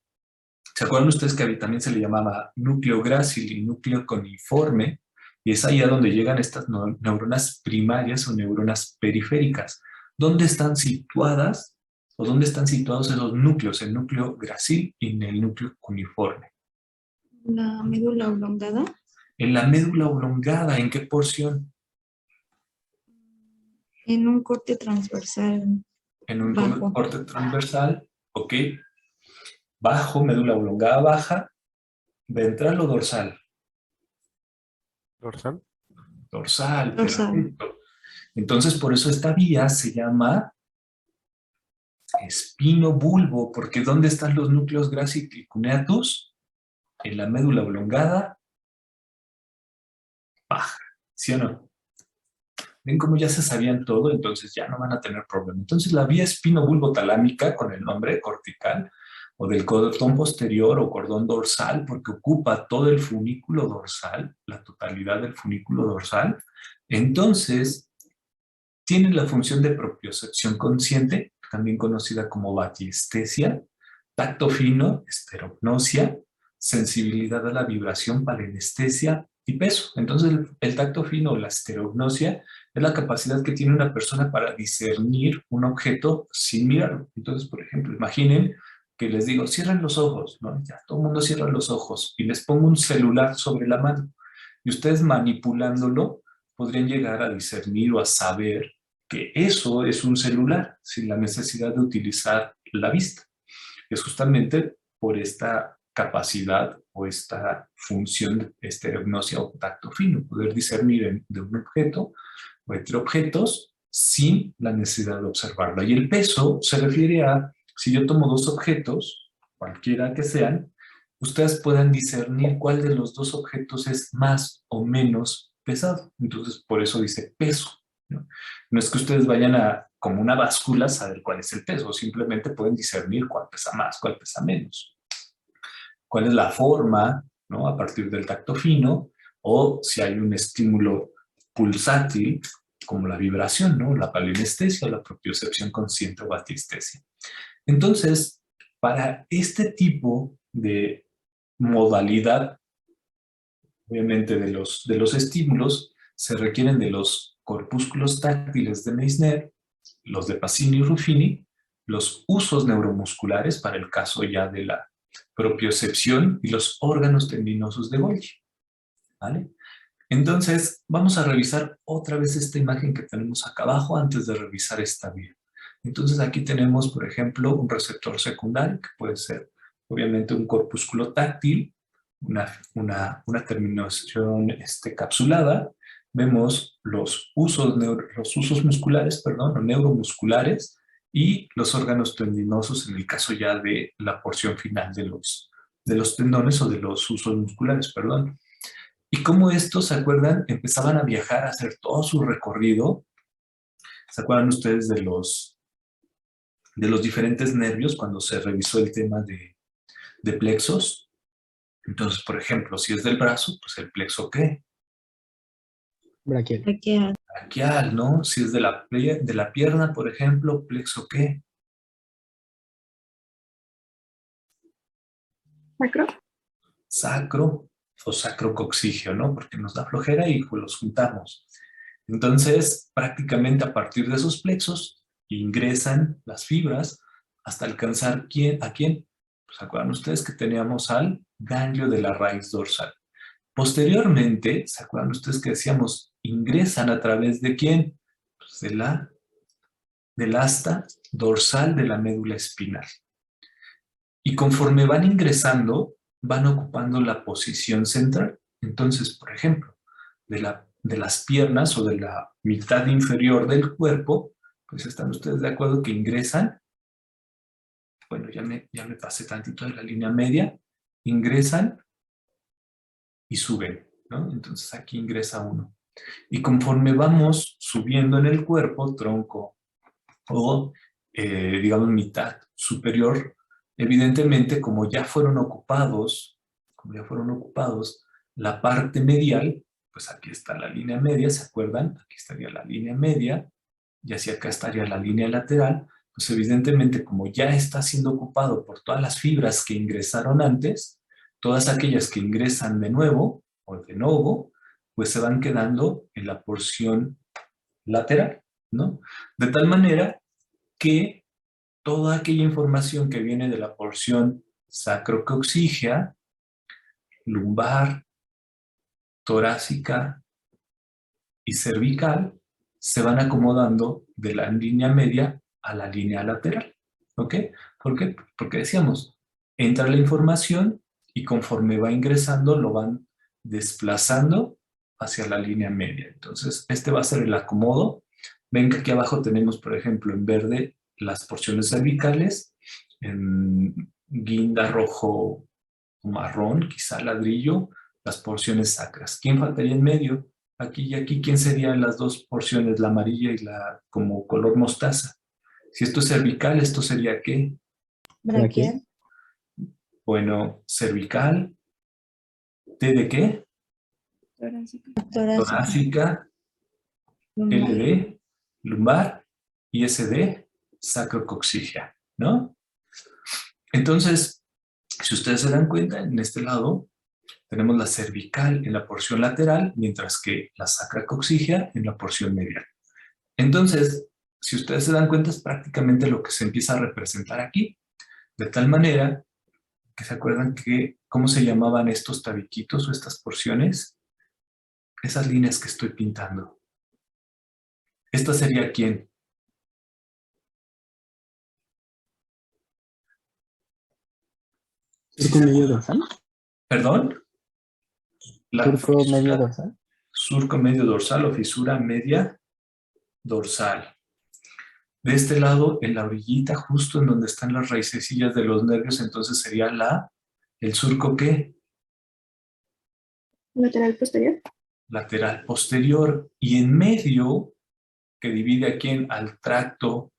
¿Se acuerdan ustedes que también se le llamaba núcleo grácil y núcleo cuneiforme? Y es ahí a donde llegan estas neuronas primarias o neuronas periféricas. ¿Dónde están situadas o dónde están situados esos núcleos? El núcleo grácil y el núcleo cuneiforme. La médula oblongada. En la médula oblongada, ¿en qué porción? En un corte transversal. En un bajo. corte transversal, ok. Bajo, médula oblongada baja, ventral o dorsal. Dorsal. Dorsal, Dorsal. perfecto. Entonces, por eso esta vía se llama espino-bulbo, porque ¿dónde están los núcleos gracicuneatus? En la médula oblongada baja, ¿sí o no? Ven cómo ya se sabían todo, entonces ya no van a tener problema. Entonces la vía espino-bulbo-talámica, con el nombre cortical, o del cordón posterior o cordón dorsal, porque ocupa todo el funículo dorsal, la totalidad del funículo dorsal, entonces tiene la función de propiocepción consciente, también conocida como batiestesia, tacto fino, esterognosia, sensibilidad a la vibración, palinestesia y peso. Entonces el tacto fino o la esterognosia es la capacidad que tiene una persona para discernir un objeto sin mirarlo. Entonces, por ejemplo, imaginen que les digo, cierren los ojos, ¿no? Ya todo el mundo cierra los ojos y les pongo un celular sobre la mano. Y ustedes manipulándolo podrían llegar a discernir o a saber que eso es un celular sin la necesidad de utilizar la vista. Es justamente por esta capacidad o esta función de esterognosia o tacto fino, poder discernir de un objeto o entre objetos sin la necesidad de observarlo. Y el peso se refiere a, si yo tomo dos objetos, cualquiera que sean, ustedes puedan discernir cuál de los dos objetos es más o menos pesado. Entonces, por eso dice peso, ¿no? No es que ustedes vayan a, como una báscula, saber cuál es el peso, simplemente pueden discernir cuál pesa más, cuál pesa menos. Cuál es la forma, ¿no? A partir del tacto fino, o si hay un estímulo pulsátil, como la vibración, ¿no? La palinestesia, la propiocepción consciente o batiestesia. Entonces, para este tipo de modalidad, obviamente de los estímulos, se requieren de los corpúsculos táctiles de Meissner, los de Pacini y Ruffini, los usos neuromusculares para el caso ya de la propiocepción y los órganos tendinosos de Golgi, ¿vale? Entonces, vamos a revisar otra vez esta imagen que tenemos acá abajo antes de revisar esta vía. Entonces, aquí tenemos, por ejemplo, un receptor secundario, que puede ser, obviamente, un corpúsculo táctil, una terminación capsulada. Vemos los usos musculares, perdón, o neuromusculares, y los órganos tendinosos en el caso ya de la porción final de los tendones o de los usos musculares, perdón. Y cómo estos, ¿se acuerdan? Empezaban a viajar, a hacer todo su recorrido. ¿Se acuerdan ustedes de los diferentes nervios cuando se revisó el tema de plexos? Entonces, por ejemplo, si es del brazo, pues el plexo ¿qué? Braquial. Braquial. Braquial, ¿no? Si es de la pierna, por ejemplo, plexo ¿qué? ¿Sacro? Sacro o sacrococcigio, ¿no? Porque nos da flojera y pues los juntamos. Entonces, prácticamente a partir de esos plexos ingresan las fibras hasta alcanzar ¿a quién? Pues acuerdan ustedes que teníamos al ganglio de la raíz dorsal. Posteriormente, ¿se acuerdan ustedes que decíamos ingresan a través de quién? Pues del asta dorsal de la médula espinal. Y conforme van ingresando, van ocupando la posición central. Entonces, por ejemplo, de las piernas o de la mitad inferior del cuerpo, pues están ustedes de acuerdo que ingresan. Bueno, ya me pasé tantito de la línea media. Ingresan y suben, ¿no? Entonces aquí ingresa uno. Y conforme vamos subiendo en el cuerpo, tronco o, digamos, mitad superior, evidentemente, como ya fueron ocupados, la parte medial, pues aquí está la línea media, ¿se acuerdan? Aquí estaría la línea media, y hacia acá estaría la línea lateral. Pues evidentemente, como ya está siendo ocupado por todas las fibras que ingresaron antes, todas aquellas que ingresan de nuevo, o de novo, pues se van quedando en la porción lateral, ¿no? De tal manera que toda aquella información que viene de la porción sacrococcígea, lumbar, torácica y cervical, se van acomodando de la línea media a la línea lateral. ¿Ok? ¿Por qué? Porque decíamos, entra la información y conforme va ingresando lo van desplazando hacia la línea media. Entonces, este va a ser el acomodo. Ven que aquí abajo tenemos, por ejemplo, en verde las porciones cervicales, en guinda rojo o marrón, quizá ladrillo, las porciones sacras. ¿Quién faltaría en medio? Aquí y aquí, ¿quién serían las dos porciones, la amarilla y la como color mostaza? Si esto es cervical, ¿esto sería qué? Braquial. Bueno, cervical, ¿T de qué? Torácica. Torácica, Lumbar. LD, lumbar, y SD, sacrocoxígea, ¿no? Entonces, si ustedes se dan cuenta, en este lado tenemos la cervical en la porción lateral, mientras que la sacrocoxígea en la porción medial. Entonces, si ustedes se dan cuenta, es prácticamente lo que se empieza a representar aquí, de tal manera que se acuerdan que, ¿cómo se llamaban estos tabiquitos o estas porciones? Esas líneas que estoy pintando. ¿Esta sería quién? ¿Surco medio dorsal? ¿Perdón? ¿Surco fisura, medio dorsal? surco medio dorsal o fisura media dorsal. De este lado, en la orillita, justo en donde están las raicecillas de los nervios, entonces sería el surco ¿qué? Lateral posterior. Lateral posterior. Y en medio, que divide aquí al tracto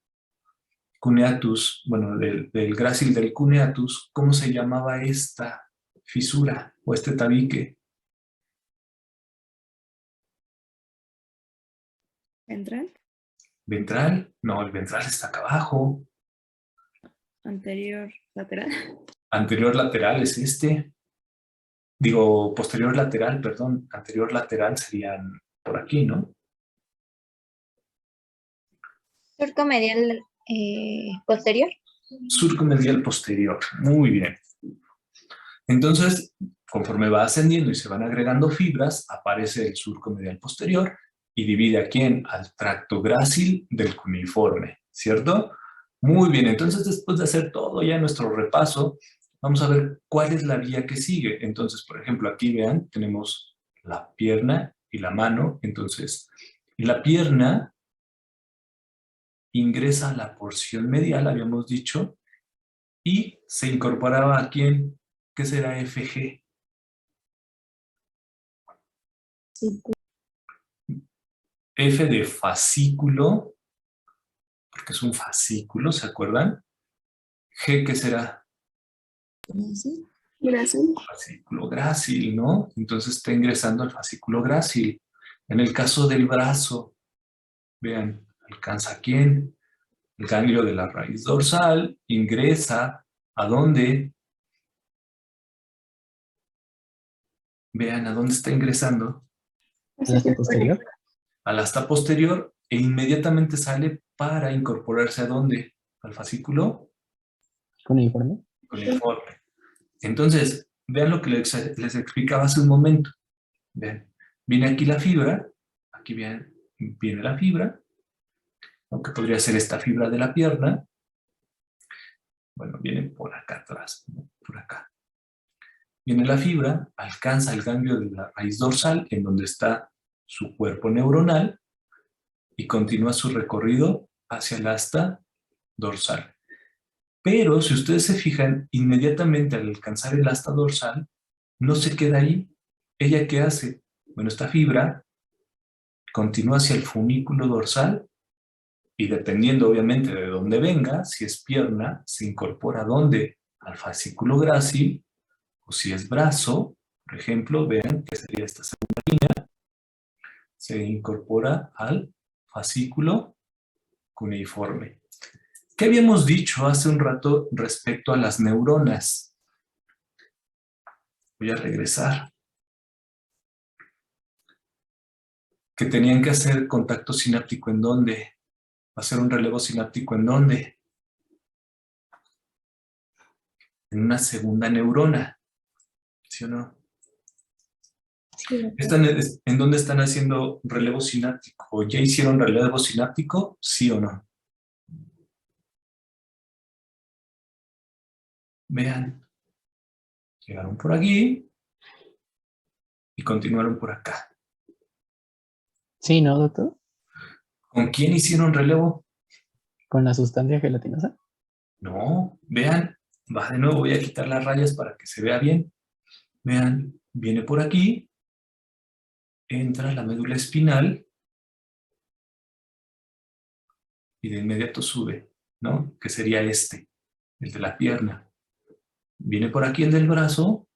cuneatus, bueno, del grácil del cuneatus, ¿cómo se llamaba esta fisura o este tabique? Ventral, ¿Ventral? No, el ventral está acá abajo. anterior, lateral. Anterior lateral es este. Digo, posterior lateral, perdón. Anterior lateral serían por aquí, ¿no? Surco medial posterior. Surco medial posterior. Muy bien. Entonces, conforme va ascendiendo y se van agregando fibras, aparece el surco medial posterior y divide aquí al tracto grácil del cuneiforme, ¿cierto? Muy bien, entonces después de hacer todo ya nuestro repaso, vamos a ver cuál es la vía que sigue. Entonces, por ejemplo, aquí vean, tenemos la pierna y la mano. Entonces, la pierna ingresa a la porción medial, habíamos dicho, y se incorporaba aquí en, ¿qué será FG? F de fascículo, porque es un fascículo, ¿se acuerdan? G, ¿qué será? Grácil. Fascículo grácil, ¿no? Entonces está ingresando al fascículo grácil. En el caso del brazo, vean, alcanza a quién? El ganglio de la raíz dorsal, ingresa, ¿a dónde? Vean, ¿a dónde está ingresando? ¿Al asta posterior? Al asta posterior, e inmediatamente sale para incorporarse ¿a dónde? Al fascículo ¿Cuneiforme? cuneiforme. Entonces, vean lo que les explicaba hace un momento. Vean, viene aquí la fibra, aquí viene la fibra, aunque podría ser esta fibra de la pierna. Bueno, viene por acá atrás, ¿no? Por acá. Viene la fibra, alcanza el ganglio de la raíz dorsal, en donde está su cuerpo neuronal, y continúa su recorrido hacia el asta dorsal. Pero si ustedes se fijan, inmediatamente al alcanzar el asta dorsal, no se queda ahí. ¿Ella qué hace? Bueno, esta fibra continúa hacia el funículo dorsal y dependiendo obviamente de dónde venga, si es pierna, se incorpora ¿a dónde? Al fascículo grácil, o si es brazo, por ejemplo, vean que sería esta segunda línea, se incorpora al fascículo cuneiforme. ¿Qué habíamos dicho hace un rato respecto a las neuronas? Voy a regresar. Que tenían que hacer contacto sináptico ¿en dónde? Hacer un relevo sináptico ¿en dónde? En una segunda neurona. ¿Sí o no? Sí. ¿En dónde están haciendo relevo sináptico? ¿O ya hicieron relevo sináptico? ¿Sí o no? Vean. Llegaron por aquí y continuaron por acá. Sí, ¿no, doctor? ¿Con quién hicieron relevo? Con la sustancia gelatinosa. No, vean, va de nuevo, voy a quitar las rayas para que se vea bien. Vean, viene por aquí, entra la médula espinal y de inmediato sube, ¿no? Que sería este, el de la pierna. Viene por aquí el del brazo,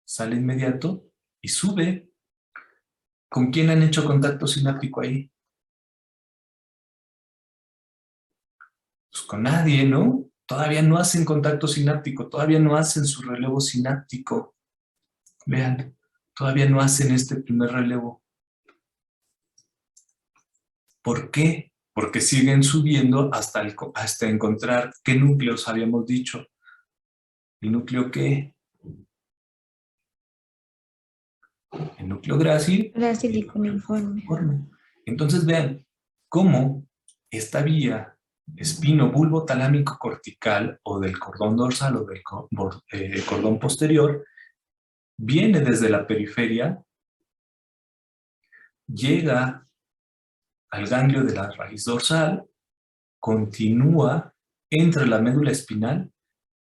sale inmediato y sube. ¿Con quién han hecho contacto sináptico ahí? Pues con nadie, ¿no? Todavía no hacen contacto sináptico, todavía no hacen su relevo sináptico. Vean, todavía no hacen este primer relevo. ¿Por qué? Porque siguen subiendo hasta encontrar qué núcleos habíamos dicho. ¿El núcleo qué? El núcleo grácil. Grácil y cuneiforme. Entonces vean cómo esta vía espino-bulbo talámico cortical o del cordón dorsal o del cordón posterior viene desde la periferia, llega al ganglio de la raíz dorsal, continúa, entra la médula espinal,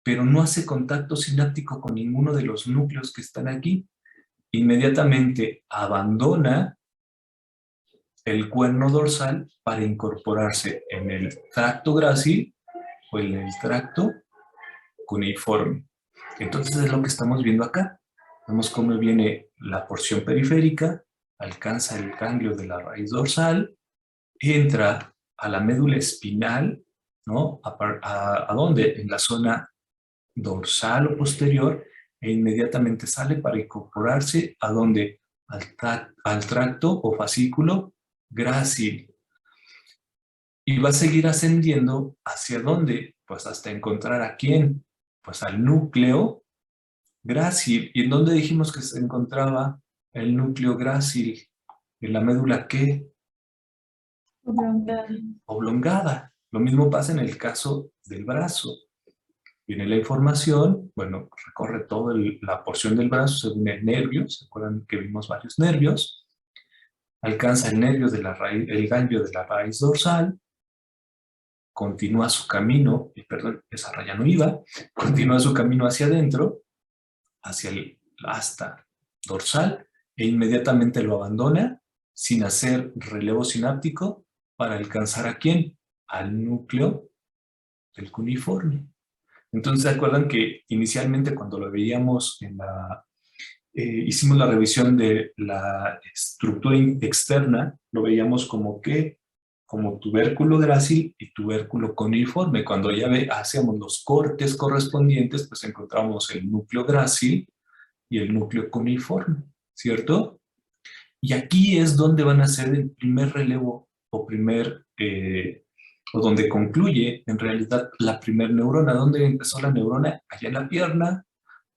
pero no hace contacto sináptico con ninguno de los núcleos que están aquí. Inmediatamente abandona el cuerno dorsal para incorporarse en el tracto grácil o en el tracto cuneiforme. Entonces es lo que estamos viendo acá. Vemos cómo viene la porción periférica, alcanza el ganglio de la raíz dorsal, entra a la médula espinal, ¿no? ¿A dónde? En la zona dorsal o posterior, e inmediatamente sale para incorporarse a dónde? Al tracto o fascículo grácil. Y va a seguir ascendiendo ¿hacia dónde? Pues hasta encontrar ¿a quién? Pues al núcleo grácil. ¿Y en dónde dijimos que se encontraba el núcleo grácil? ¿En la médula qué? Oblongada. Oblongada. Lo mismo pasa en el caso del brazo. Viene la información, bueno, recorre toda la porción del brazo según el nervio. ¿Se acuerdan que vimos varios nervios? Alcanza el nervio de la raíz, el ganglio de la raíz dorsal, continúa su camino, y perdón, esa raya no iba, continúa su camino hacia adentro, hacia el asta dorsal, e inmediatamente lo abandona sin hacer relevo sináptico para alcanzar ¿a quién? Al núcleo del cuneiforme. Entonces, ¿se acuerdan que inicialmente cuando lo veíamos en hicimos la revisión de la estructura externa, lo veíamos como que como tubérculo grácil y tubérculo cuneiforme. Cuando ya hacíamos los cortes correspondientes, pues encontramos el núcleo grácil y el núcleo cuneiforme, ¿cierto? Y aquí es donde van a hacer el primer relevo o o donde concluye en realidad la primer neurona. ¿Dónde empezó la neurona? Allá en la pierna,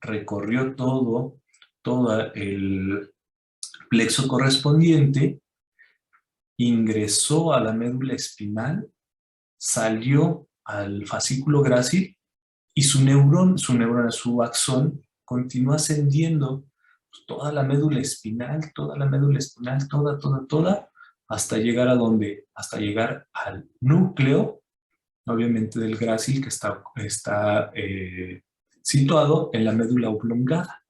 recorrió todo el plexo correspondiente, ingresó a la médula espinal, salió al fascículo grácil y su axón continuó ascendiendo toda la médula espinal, toda, hasta llegar a dónde? Hasta llegar al núcleo, obviamente del grácil, que está situado en la médula oblongada.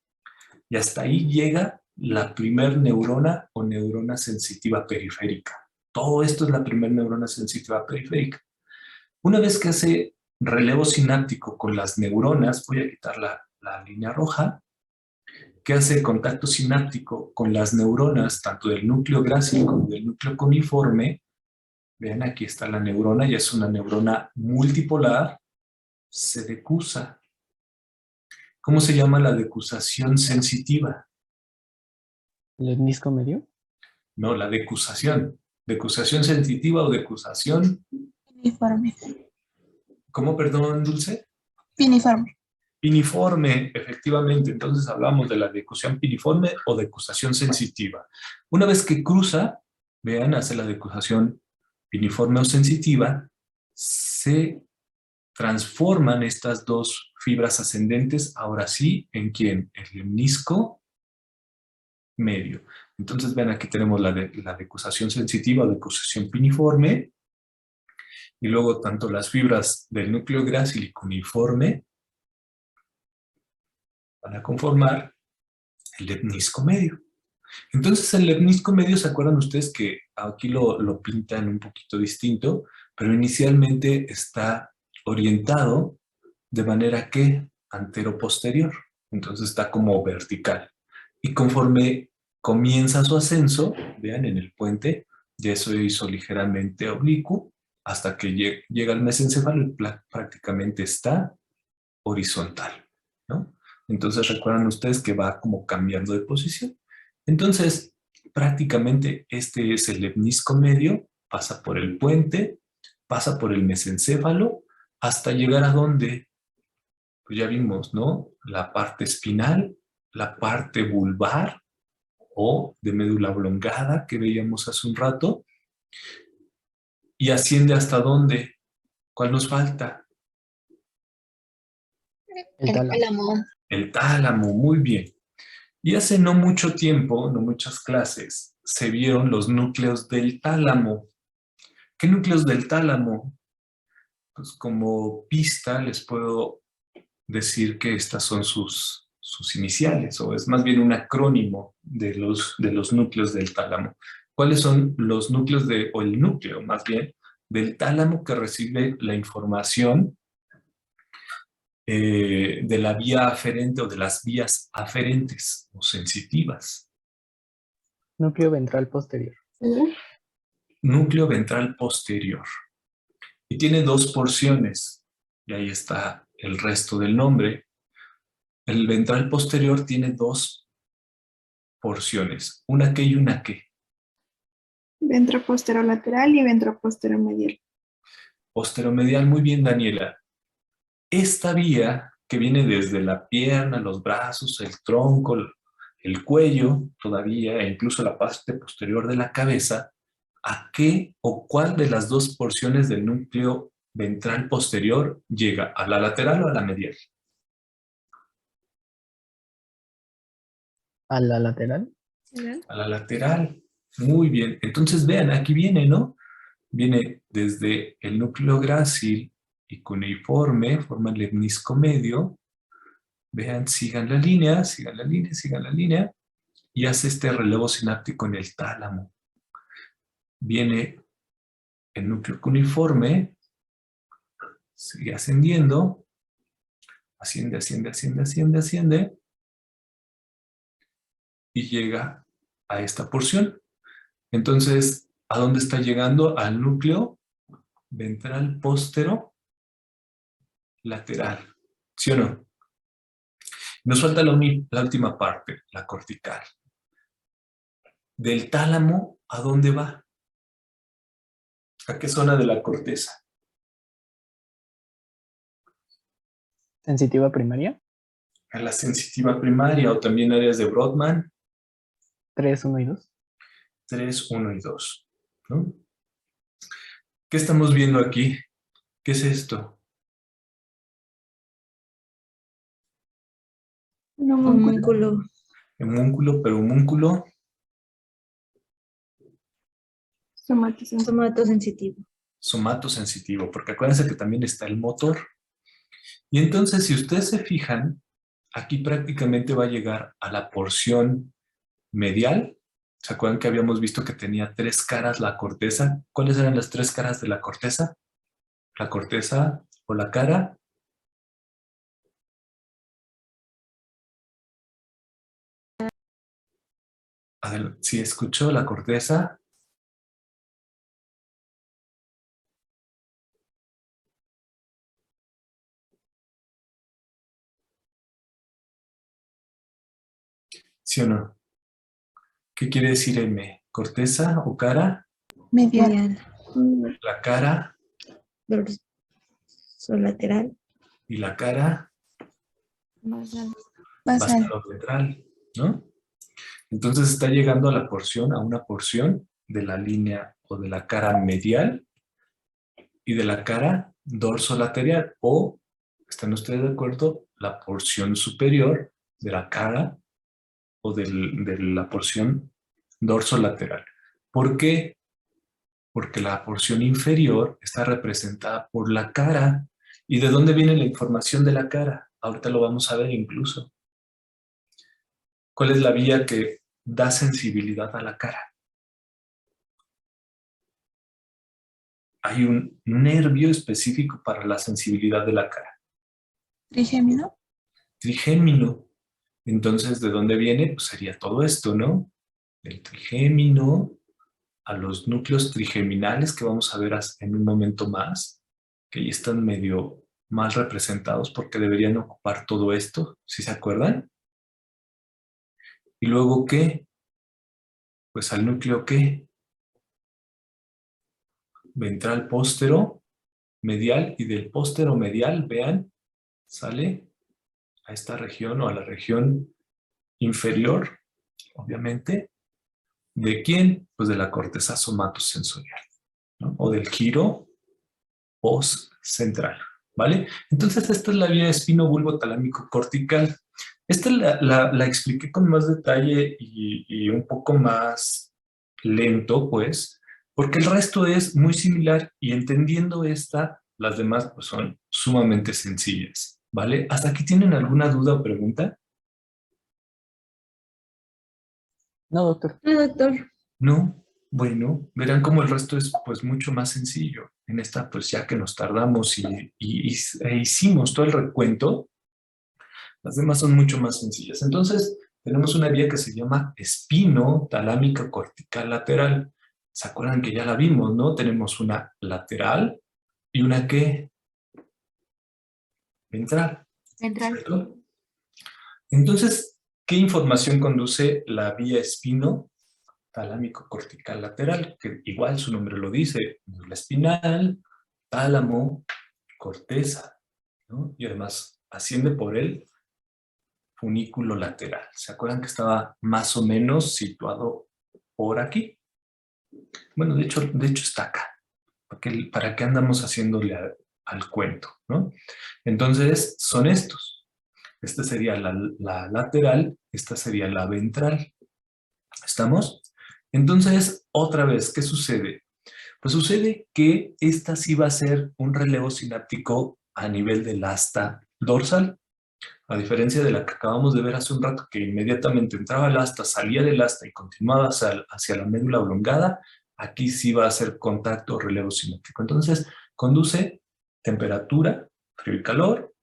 Y hasta ahí llega la primer neurona o neurona sensitiva periférica. Todo esto es la primer neurona sensitiva periférica. Una vez que hace relevo sináptico con las neuronas, voy a quitar la línea roja, que hace contacto sináptico con las neuronas, tanto del núcleo grácil como del núcleo cuneiforme. Vean, aquí está la neurona, ya es una neurona multipolar, se decusa. ¿Cómo se llama la decusación sensitiva? ¿El etnisco medio? No, la decusación. ¿Decusación sensitiva o decusación? Piniforme. ¿Cómo, perdón, Dulce? Piniforme. Piniforme, efectivamente. Entonces hablamos de la decusación piniforme o decusación sensitiva. Una vez que cruza, vean, hace la decusación piniforme o sensitiva, se transforman estas dos fibras ascendentes, ahora sí, ¿en quién? El lemnisco medio. Entonces, ven, aquí tenemos la decusación sensitiva o decusación piniforme, y luego tanto las fibras del núcleo grácil y cuneiforme van a conformar el lemnisco medio. Entonces, el lemnisco medio, ¿se acuerdan ustedes que aquí lo pintan un poquito distinto? Pero inicialmente está orientado de manera que antero-posterior. Entonces está como vertical. Y conforme comienza su ascenso, vean en el puente, ya eso hizo ligeramente oblicuo, hasta que llega al mesencéfalo y prácticamente está horizontal, ¿no? Entonces recuerdan ustedes que va como cambiando de posición. Entonces, prácticamente este es el lemnisco medio, pasa por el puente, pasa por el mesencéfalo, hasta llegar a donde, pues ya vimos, ¿no? La parte espinal, la parte vulvar o de médula oblongada que veíamos hace un rato, y asciende hasta dónde. ¿Cuál nos falta? El tálamo. El tálamo, muy bien. Y hace no mucho tiempo, no muchas clases, se vieron los núcleos del tálamo. ¿Qué núcleos del tálamo? Pues como pista les puedo decir que estas son sus iniciales, o es más bien un acrónimo de los núcleos del tálamo. ¿Cuáles son los núcleos o el núcleo más bien, del tálamo que recibe la información de la vía aferente o de las vías aferentes o sensitivas? Núcleo ventral posterior. Núcleo ventral posterior. Y tiene dos porciones, y ahí está el resto del nombre. El ventral posterior tiene dos porciones, una que y una que. Ventroposterolateral y ventroposteromedial. Posteromedial, muy bien, Daniela. Esta vía que viene desde la pierna, los brazos, el tronco, el cuello, todavía, e incluso la parte posterior de la cabeza, ¿a qué o cuál de las dos porciones del núcleo ventral posterior llega? ¿A la lateral o a la medial? A la lateral. A la lateral. Muy bien. Entonces vean, aquí viene, ¿no? Viene desde el núcleo grácil y cuneiforme, forma el lemnisco medio. Vean, sigan la línea, sigan la línea, sigan la línea. Y hace este relevo sináptico en el tálamo. Viene el núcleo cuneiforme, sigue ascendiendo, asciende, asciende, asciende, asciende, asciende, y llega a esta porción. Entonces, ¿a dónde está llegando? Al núcleo ventral postero lateral. ¿Sí o no? Nos falta la última parte, la cortical. Del tálamo, ¿a dónde va? ¿A qué zona de la corteza? Sensitiva primaria. A la sensitiva primaria, o también áreas de Brodmann. 3, 1 y 2. 3, 1 y 2. ¿No? ¿Qué estamos viendo aquí? ¿Qué es esto? Homúnculo. Homúnculo, pero homúnculo. Somatosensitivo. Somatosensitivo, porque acuérdense que también está el motor. Y entonces, si ustedes se fijan, aquí prácticamente va a llegar a la porción medial. ¿Se acuerdan que habíamos visto que tenía 3 caras la corteza? ¿Cuáles eran las 3 caras de la corteza? La corteza o la cara. Si escuchó la corteza. ¿Sí o no? ¿Qué quiere decir M? ¿Corteza o cara? Medial. La cara Dorsolateral. y la cara Basal. basalovetral, ¿no? Entonces está llegando a una porción de la línea o de la cara medial y de la cara dorsolateral, o, ¿están ustedes de acuerdo? La porción superior de la cara o de la porción dorsolateral. ¿Por qué? Porque la porción inferior está representada por la cara. ¿Y de dónde viene la información de la cara? Ahorita lo vamos a ver incluso. ¿Cuál es la vía que da sensibilidad a la cara? Hay un nervio específico para la sensibilidad de la cara. Trigémino. Trigémino. Entonces, ¿de dónde viene? Pues sería todo esto, ¿no? Del trigémino a los núcleos trigeminales que vamos a ver en un momento más, que ahí están medio mal representados porque deberían ocupar todo esto, ¿sí se acuerdan? Y luego, ¿qué? Pues al núcleo, ¿qué? Ventral póstero medial, y del póstero medial, vean, sale a esta región o a la región inferior, obviamente. ¿De quién? Pues de la corteza somatosensorial, ¿no? O del giro postcentral, ¿vale? Entonces esta es la vía espino-bulbo-talámico-cortical. Esta la expliqué con más detalle y un poco más lento, pues, porque el resto es muy similar y entendiendo esta, las demás pues, son sumamente sencillas, ¿vale? ¿Hasta aquí tienen alguna duda o pregunta? No, doctor. No, doctor. No, bueno, verán cómo el resto es pues mucho más sencillo. En esta pues ya que nos tardamos e hicimos todo el recuento, las demás son mucho más sencillas. Entonces tenemos una vía que se llama espino talámica cortical lateral. ¿Se acuerdan que ya la vimos, no? Tenemos una lateral y una ¿qué? Ventral. Ventral. ¿Cierto? Entonces, ¿qué información conduce la vía espino talámico cortical lateral? Que igual su nombre lo dice, médula espinal, tálamo, corteza, ¿no? Y además asciende por el funículo lateral. ¿Se acuerdan que estaba más o menos situado por aquí? Bueno, de hecho está acá. ¿Para qué andamos haciéndole al cuento, ¿no? Entonces, son estos. Esta sería la lateral, esta sería la ventral. ¿Estamos? Entonces, otra vez, ¿qué sucede? Pues sucede que esta sí va a ser un relevo sináptico a nivel del asta dorsal. A diferencia de la que acabamos de ver hace un rato, que inmediatamente entraba el asta, salía del asta y continuaba hacia la médula oblongada, aquí sí va a ser contacto o relevo sináptico. Entonces, conduce temperatura, frío y calor,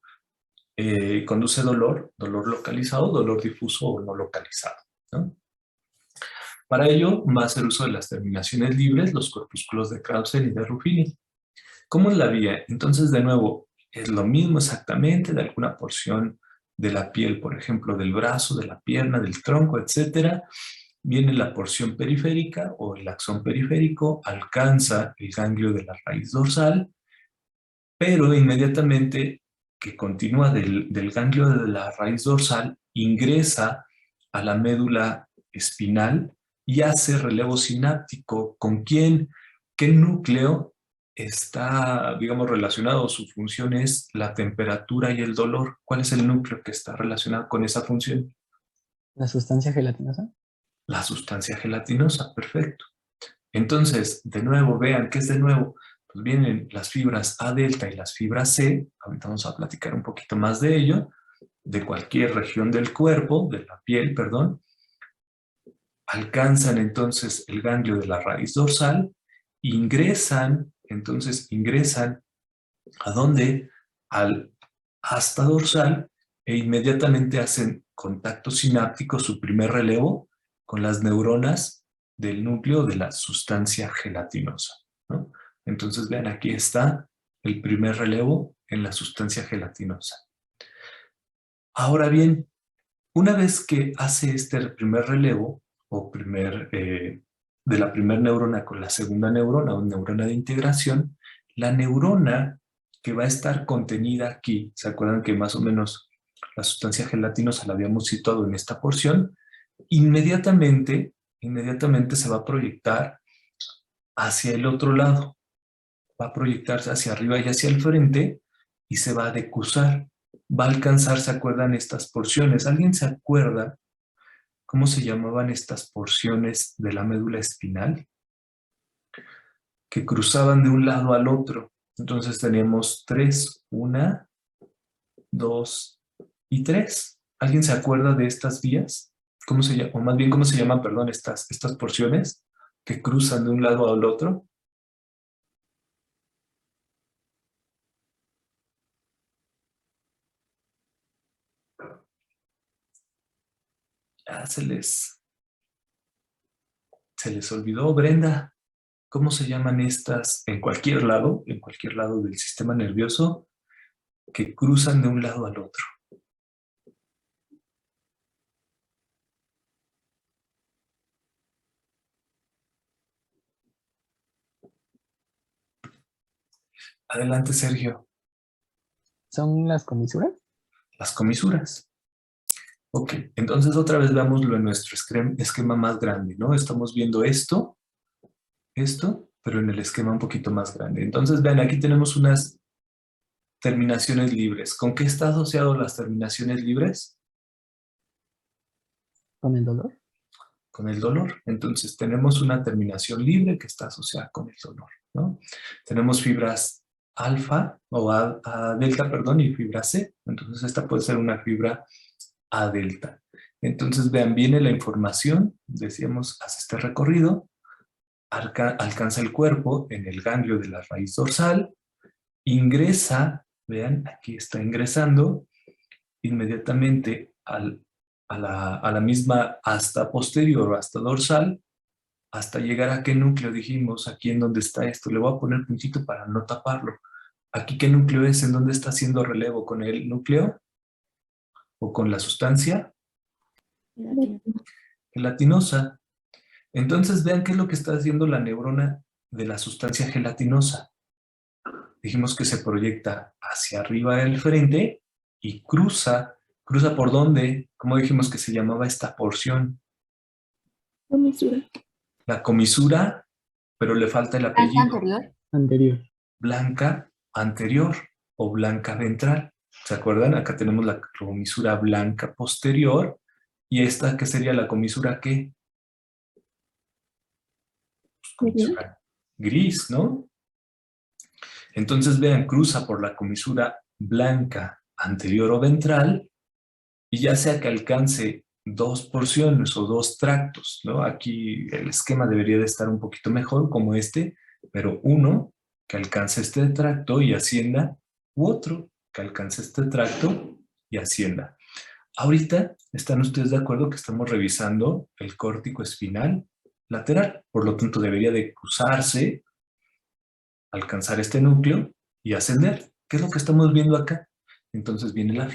conduce dolor localizado, dolor difuso o no localizado, ¿no? Para ello, va a hacer uso de las terminaciones libres, los corpúsculos de Krausen y de Ruffini. ¿Cómo es la vía? Entonces, de nuevo, es lo mismo exactamente de alguna porción de la piel, por ejemplo, del brazo, de la pierna, del tronco, etcétera. Viene la porción periférica o el axón periférico, alcanza el ganglio de la raíz dorsal, pero inmediatamente que continúa del ganglio de la raíz dorsal, ingresa a la médula espinal y hace relevo sináptico. ¿Con quién? ¿Qué núcleo está, digamos, relacionado? Su función es la temperatura y el dolor. ¿Cuál es el núcleo que está relacionado con esa función? ¿La sustancia gelatinosa? La sustancia gelatinosa, perfecto. Entonces, de nuevo, vean, ¿qué es de nuevo? Pues vienen las fibras A delta y las fibras C, ahorita vamos a platicar un poquito más de ello, de cualquier región del cuerpo, de la piel, perdón, alcanzan entonces el ganglio de la raíz dorsal, ingresan ¿a dónde? Al asta dorsal e inmediatamente hacen contacto sináptico, su primer relevo, con las neuronas del núcleo de la sustancia gelatinosa, ¿no? Entonces vean, aquí está el primer relevo en la sustancia gelatinosa. Ahora bien, una vez que hace este primer relevo, o de la primera neurona con la segunda neurona o neurona de integración, la neurona que va a estar contenida aquí, ¿se acuerdan que más o menos la sustancia gelatinosa la habíamos situado en esta porción? Inmediatamente se va a proyectar hacia el otro lado, va a proyectarse hacia arriba y hacia el frente y se va a decusar, va a alcanzar, ¿se acuerdan estas porciones? ¿Alguien se acuerda ¿cómo se llamaban estas porciones de la médula espinal? Que cruzaban de un lado al otro. Entonces teníamos 3, 1, 2 y 3. ¿Alguien se acuerda de estas vías? ¿Cómo se llama? O más bien, ¿cómo se llaman, perdón, estas porciones que cruzan de un lado al otro? Ah, se les olvidó, Brenda. ¿Cómo se llaman estas en cualquier lado del sistema nervioso que cruzan de un lado al otro? Adelante, Sergio. ¿Son las comisuras? Las comisuras. Ok, entonces otra vez veámoslo en nuestro esquema más grande, ¿no? Estamos viendo esto, pero en el esquema un poquito más grande. Entonces, vean, aquí tenemos unas terminaciones libres. ¿Con qué está asociado las terminaciones libres? ¿Con el dolor? Con el dolor. Entonces, tenemos una terminación libre que está asociada con el dolor, ¿no? Tenemos fibras alfa, o a delta, perdón, y fibra C. Entonces, esta puede ser una fibra A delta. Entonces, vean, viene la información, decíamos, hace este recorrido, alcanza el cuerpo en el ganglio de la raíz dorsal, ingresa, vean, aquí está ingresando, inmediatamente a la misma asta posterior o asta dorsal, hasta llegar a qué núcleo dijimos, aquí en donde está esto. Le voy a poner puntito para no taparlo. Aquí qué núcleo es, en dónde está haciendo relevo, con el núcleo o con la sustancia gelatinosa. Entonces vean qué es lo que está haciendo la neurona de la sustancia gelatinosa. Dijimos que se proyecta hacia arriba del frente y cruza. ¿Cruza por dónde? ¿Cómo dijimos que se llamaba esta porción? Comisura. La comisura, pero le falta el apellido. Anterior. Anterior. Blanca anterior o blanca ventral. ¿Se acuerdan? Acá tenemos la comisura blanca posterior. ¿Y esta qué sería la comisura qué? Comisura gris, ¿no? Entonces vean, cruza por la comisura blanca anterior o ventral y ya sea que alcance 2 porciones o 2 tractos, ¿no? Aquí el esquema debería de estar un poquito mejor como este, pero uno que alcance este tracto y ascienda, u otro que alcance este tracto y ascienda. Ahorita, ¿están ustedes de acuerdo que estamos revisando el córtico espinal lateral? Por lo tanto, debería de cruzarse, alcanzar este núcleo y ascender. ¿Qué es lo que estamos viendo acá? Entonces viene la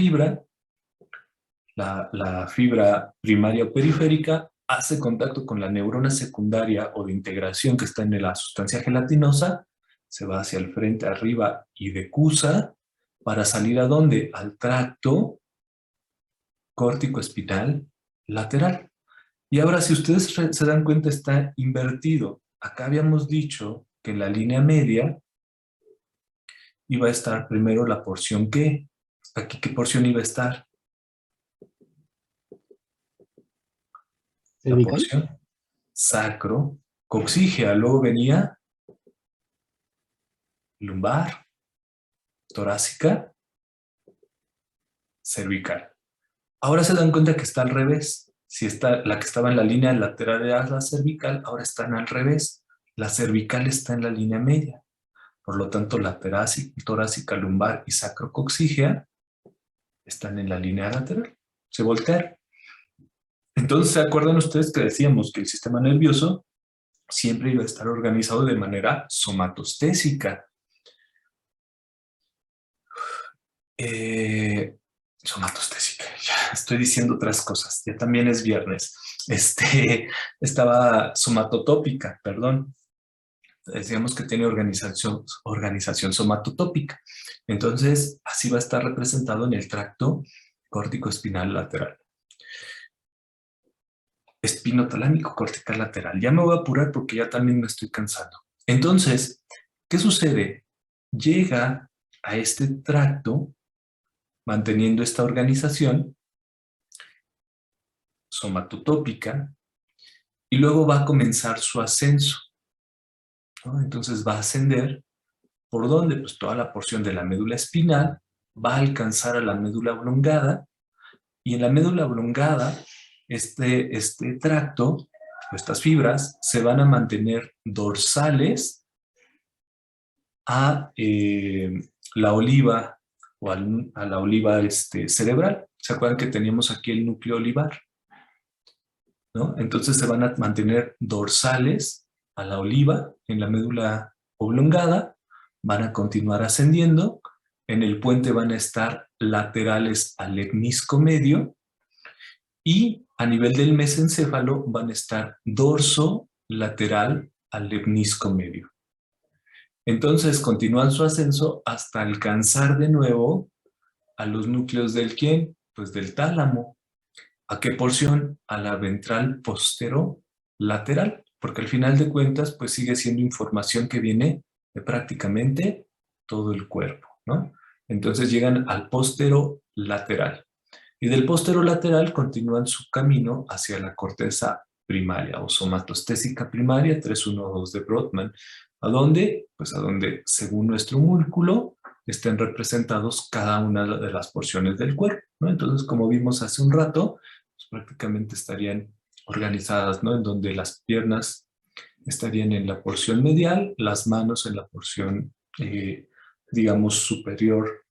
fibra primaria o periférica, hace contacto con la neurona secundaria o de integración que está en la sustancia gelatinosa, se va hacia el frente, arriba y decusa, para salir ¿a dónde? Al tracto córtico espinal lateral. Y ahora, si ustedes se dan cuenta, está invertido. Acá habíamos dicho que en la línea media iba a estar primero la porción ¿qué? Aquí, ¿qué porción iba a estar? La porción sacro, coxígea. Luego venía lumbar, torácica, cervical. Ahora se dan cuenta que está al revés. Si está la que estaba en la línea lateral de la cervical, ahora están al revés. La cervical está en la línea media. Por lo tanto, la torácica, lumbar y sacrocoxígea están en la línea lateral. Se voltean. Entonces, ¿se acuerdan ustedes que decíamos que el sistema nervioso siempre iba a estar organizado de manera somatostésica? Somatostésica, ya estoy diciendo otras cosas, ya también es viernes. Estaba somatotópica, perdón. Decíamos que tiene organización somatotópica. Entonces, así va a estar representado en el tracto córtico-espinal lateral. Espinotalámico cortical lateral. Ya me voy a apurar porque ya también me estoy cansando. Entonces, ¿qué sucede? Llega a este tracto, manteniendo esta organización, somatotópica, y luego va a comenzar su ascenso, ¿no? Entonces va a ascender, ¿por dónde? Pues toda la porción de la médula espinal, va a alcanzar a la médula oblongada, y en la médula oblongada, este tracto, estas fibras, se van a mantener dorsales a la oliva, o a la oliva cerebral. ¿Se acuerdan que teníamos aquí el núcleo olivar? ¿No? Entonces se van a mantener dorsales a la oliva en la médula oblongada, van a continuar ascendiendo, en el puente van a estar laterales al lemnisco medio y a nivel del mesencéfalo van a estar dorso lateral al lemnisco medio. Entonces continúan su ascenso hasta alcanzar de nuevo a los núcleos del ¿quién? Pues del tálamo. ¿A qué porción? A la ventral posterolateral, porque al final de cuentas pues sigue siendo información que viene de prácticamente todo el cuerpo, ¿no? Entonces llegan al posterolateral y del posterolateral continúan su camino hacia la corteza primaria o somatostésica primaria 312 de Brodmann. ¿A dónde? Pues a donde, según nuestro músculo, estén representados cada una de las porciones del cuerpo, ¿no? Entonces, como vimos hace un rato, pues prácticamente estarían organizadas, ¿no? En donde las piernas estarían en la porción medial, las manos en la porción, digamos, superior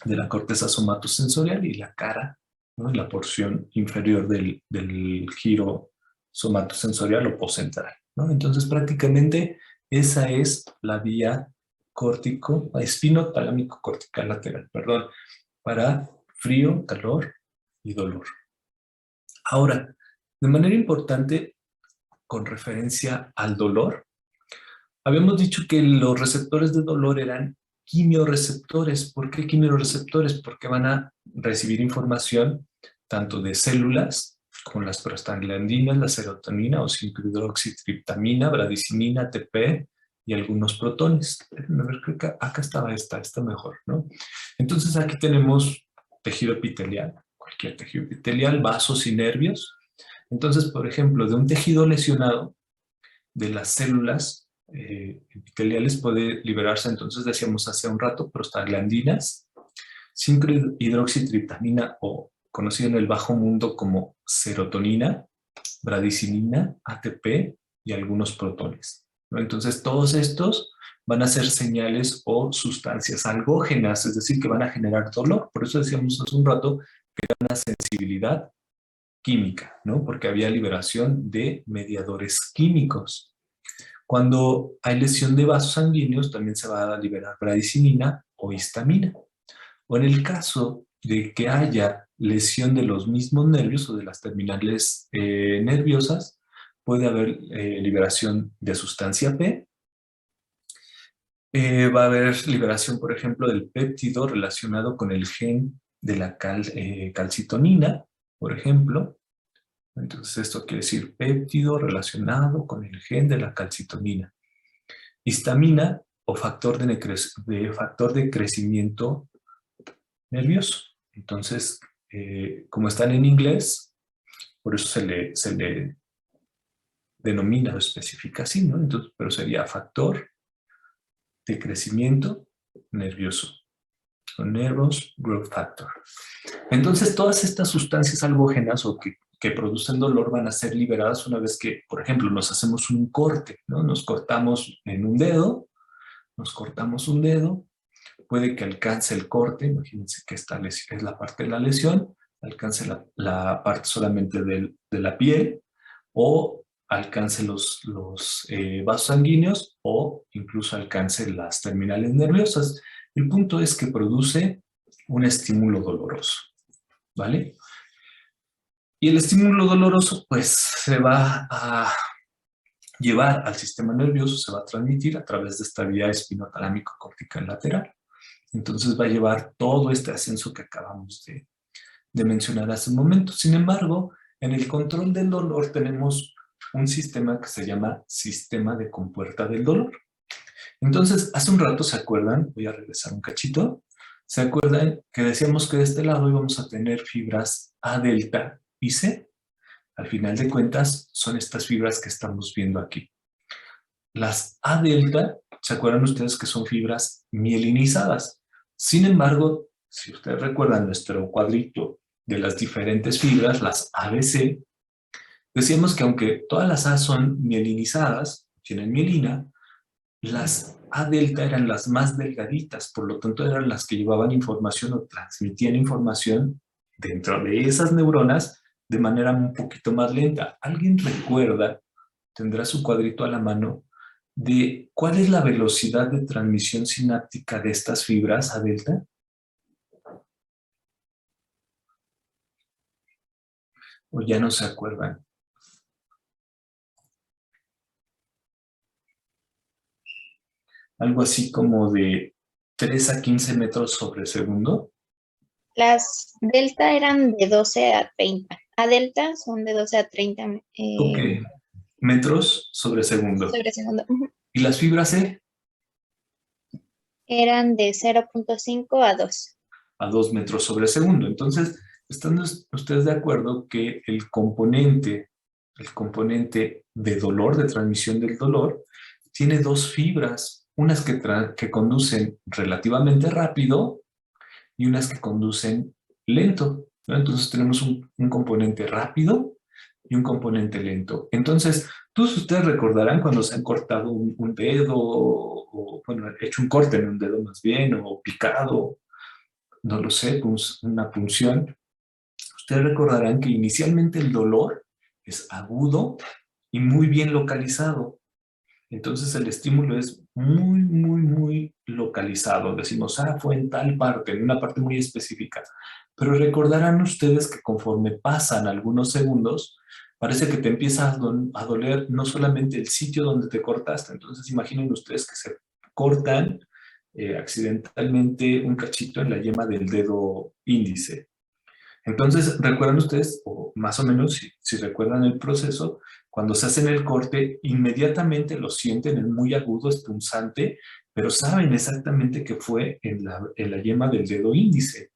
de la corteza somatosensorial y la cara, ¿no? En la porción inferior del giro somatosensorial o poscentral, ¿no? Entonces, prácticamente esa es la vía espinotalámico cortical lateral, perdón, para frío, calor y dolor. Ahora, de manera importante, con referencia al dolor, habíamos dicho que los receptores de dolor eran quimioreceptores. ¿Por qué quimioreceptores? Porque van a recibir información tanto de células, como las prostaglandinas, la serotonina o 5-hidroxitriptamina, bradicinina, ATP y algunos protones. A ver, creo que acá estaba esta mejor, ¿no? Entonces aquí tenemos tejido epitelial, cualquier tejido epitelial, vasos y nervios. Entonces, por ejemplo, de un tejido lesionado, de las células epiteliales puede liberarse, entonces decíamos hace un rato, prostaglandinas, 5-hidroxitriptamina o conocido en el bajo mundo como serotonina, bradicinina, ATP y algunos protones, ¿no? Entonces todos estos van a ser señales o sustancias algógenas, es decir, que van a generar dolor. Por eso decíamos hace un rato que era una sensibilidad química, ¿no? Porque había liberación de mediadores químicos. Cuando hay lesión de vasos sanguíneos, también se va a liberar bradicinina o histamina. O en el caso de que haya lesión de los mismos nervios o de las terminales nerviosas, puede haber liberación de sustancia P. Va a haber liberación, por ejemplo, del péptido relacionado con el gen de la calcitonina, por ejemplo. Entonces esto quiere decir péptido relacionado con el gen de la calcitonina. Histamina o factor de crecimiento nervioso. Entonces, como están en inglés, por eso se le denomina o especifica así, ¿no? Entonces, pero sería factor de crecimiento nervioso. Nervous Growth Factor. Entonces, todas estas sustancias algógenas o que producen dolor van a ser liberadas una vez que, por ejemplo, nos hacemos un corte, ¿no? Nos cortamos en un dedo, puede que alcance el corte, imagínense que esta es la parte de la lesión, alcance la parte solamente de la piel, o alcance los vasos sanguíneos, o incluso alcance las terminales nerviosas. El punto es que produce un estímulo doloroso, ¿vale? Y el estímulo doloroso, pues, se va a llevar al sistema nervioso, se va a transmitir a través de esta vía espinotalámico cortical lateral. Entonces va a llevar todo este ascenso que acabamos de mencionar hace un momento. Sin embargo, en el control del dolor tenemos un sistema que se llama sistema de compuerta del dolor. Entonces, hace un rato, ¿se acuerdan? Voy a regresar un cachito. ¿Se acuerdan que decíamos que de este lado íbamos a tener fibras A delta y C? Al final de cuentas, son estas fibras que estamos viendo aquí. Las A delta, ¿se acuerdan ustedes que son fibras mielinizadas? Sin embargo, si ustedes recuerdan nuestro cuadrito de las diferentes fibras, las ABC, decíamos que aunque todas las A son mielinizadas, tienen mielina, las A delta eran las más delgaditas, por lo tanto eran las que llevaban información o transmitían información dentro de esas neuronas de manera un poquito más lenta. ¿Alguien recuerda, tendrá su cuadrito a la mano, de cuál es la velocidad de transmisión sináptica de estas fibras A delta? ¿O ya no se acuerdan? Algo así como de 3 a 15 metros sobre segundo. Las delta eran de 12 a 30. A delta son de 12 a 30 Ok, metros sobre segundo. sobre segundo. ¿Y las fibras C? Eran de 0.5 a 2. A 2 metros sobre segundo. Entonces, ¿están ustedes de acuerdo que el componente de dolor, de transmisión del dolor, tiene dos fibras? Unas que conducen relativamente rápido y unas que conducen lento, ¿no? Entonces tenemos un componente rápido y un componente lento. Entonces, todos ustedes recordarán cuando se han cortado un dedo, o bueno, hecho un corte en un dedo más bien, o picado, no lo sé, una punción. Ustedes recordarán que inicialmente el dolor es agudo y muy bien localizado. Entonces el estímulo es muy, muy, muy localizado. Decimos, fue en tal parte, en una parte muy específica. Pero recordarán ustedes que conforme pasan algunos segundos, parece que te empieza a doler no solamente el sitio donde te cortaste. Entonces imaginen ustedes que se cortan accidentalmente un cachito en la yema del dedo índice. Entonces, ¿recuerdan ustedes, o más o menos si recuerdan el proceso, cuando se hacen el corte, inmediatamente lo sienten, es muy agudo, es punzante, pero saben exactamente que fue en la yema del dedo índice?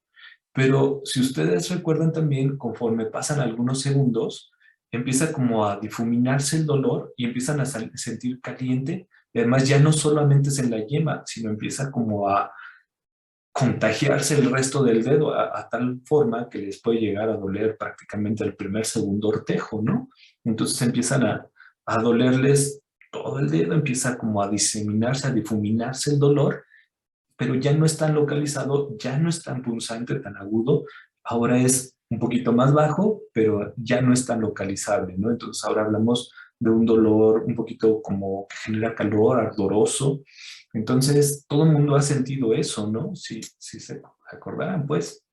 Pero si ustedes recuerdan también, conforme pasan algunos segundos, empieza como a difuminarse el dolor y empiezan a sentir caliente. Y además ya no solamente es en la yema, sino empieza como a contagiarse el resto del dedo a tal forma que les puede llegar a doler prácticamente el primer, segundo ortejo, ¿no? Entonces empiezan a dolerles todo el dedo, empieza como a diseminarse, a difuminarse el dolor, pero ya no es tan localizado, ya no es tan punzante, tan agudo, ahora es un poquito más bajo, pero ya no es tan localizable, ¿no? Entonces ahora hablamos de un dolor un poquito como que genera calor, ardoroso. Entonces todo el mundo ha sentido eso, ¿no? Si se acordarán, pues.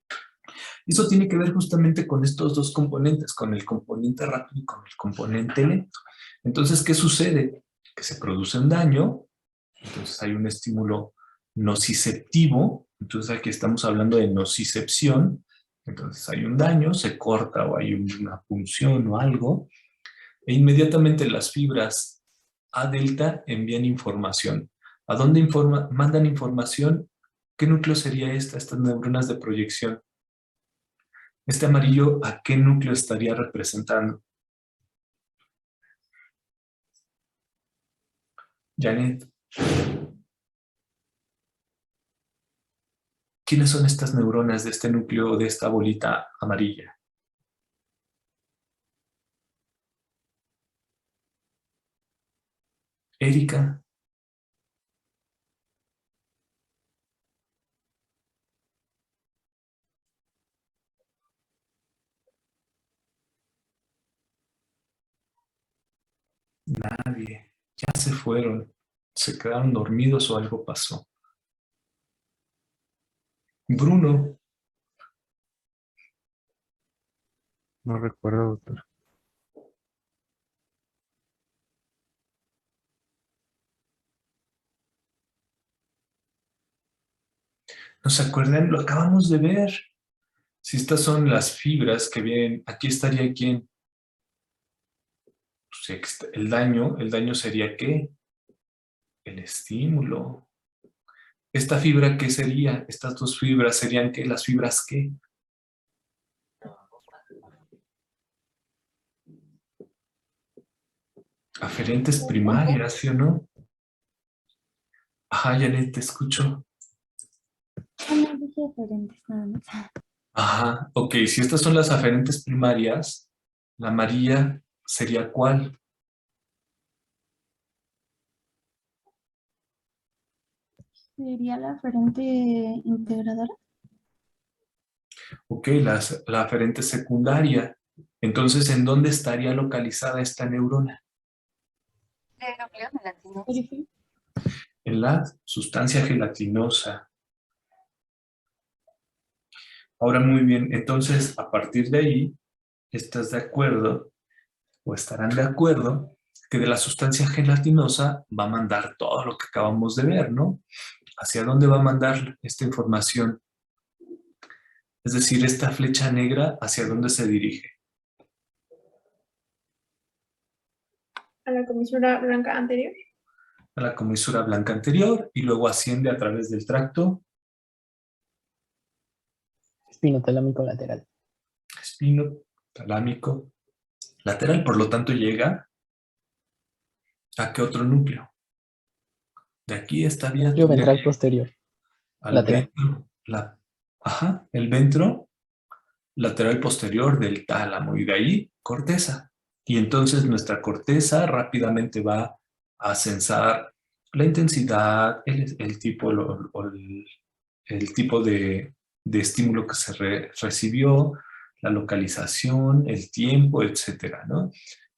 Eso tiene que ver justamente con estos dos componentes, con el componente rápido y con el componente lento. Entonces, ¿qué sucede? Que se produce un daño, entonces hay un estímulo nociceptivo, entonces aquí estamos hablando de nocicepción, entonces hay un daño, se corta o hay una punción o algo, e inmediatamente las fibras A delta envían información. ¿A dónde mandan información? ¿Qué núcleo sería estas neuronas de proyección? Este amarillo, ¿a qué núcleo estaría representando? Janet. ¿Quiénes son estas neuronas de este núcleo, de esta bolita amarilla? Erika. Nadie. Ya se fueron. Se quedaron dormidos o algo pasó. Bruno. No recuerdo, doctor. ¿No se acuerdan? Lo acabamos de ver. Si estas son las fibras que vienen, aquí estaría ¿quién? Pues el daño sería ¿qué? El estímulo. ¿Esta fibra qué sería? Estas dos fibras serían ¿qué? ¿Las fibras qué? Aferentes primarias, ¿sí o no? Ajá, Janet, te escucho. No dije diferentes, nada más. Ajá, ok, si estas son las aferentes primarias, la amarilla sería ¿cuál? ¿Sería la aferente integradora? Ok, la aferente secundaria. Entonces, ¿en dónde estaría localizada esta neurona? El núcleo gelatinoso. En la sustancia gelatinosa. Ahora, muy bien, entonces, a partir de ahí, ¿estás de acuerdo o estarán de acuerdo que de la sustancia gelatinosa va a mandar todo lo que acabamos de ver, ¿no? ¿Hacia dónde va a mandar esta información? Es decir, esta flecha negra, ¿hacia dónde se dirige? A la comisura blanca anterior. A la comisura blanca anterior y luego asciende a través del tracto Espinotalámico lateral. espinotalámico lateral, por lo tanto llega ¿a qué otro núcleo? De aquí estaría Núcleo ventral posterior. al Lateral. ventro, el ventro lateral posterior del tálamo y de ahí corteza. Y entonces nuestra corteza rápidamente va a censar la intensidad, el tipo, el tipo de estímulo que se recibió, la localización, el tiempo, etcétera, ¿no?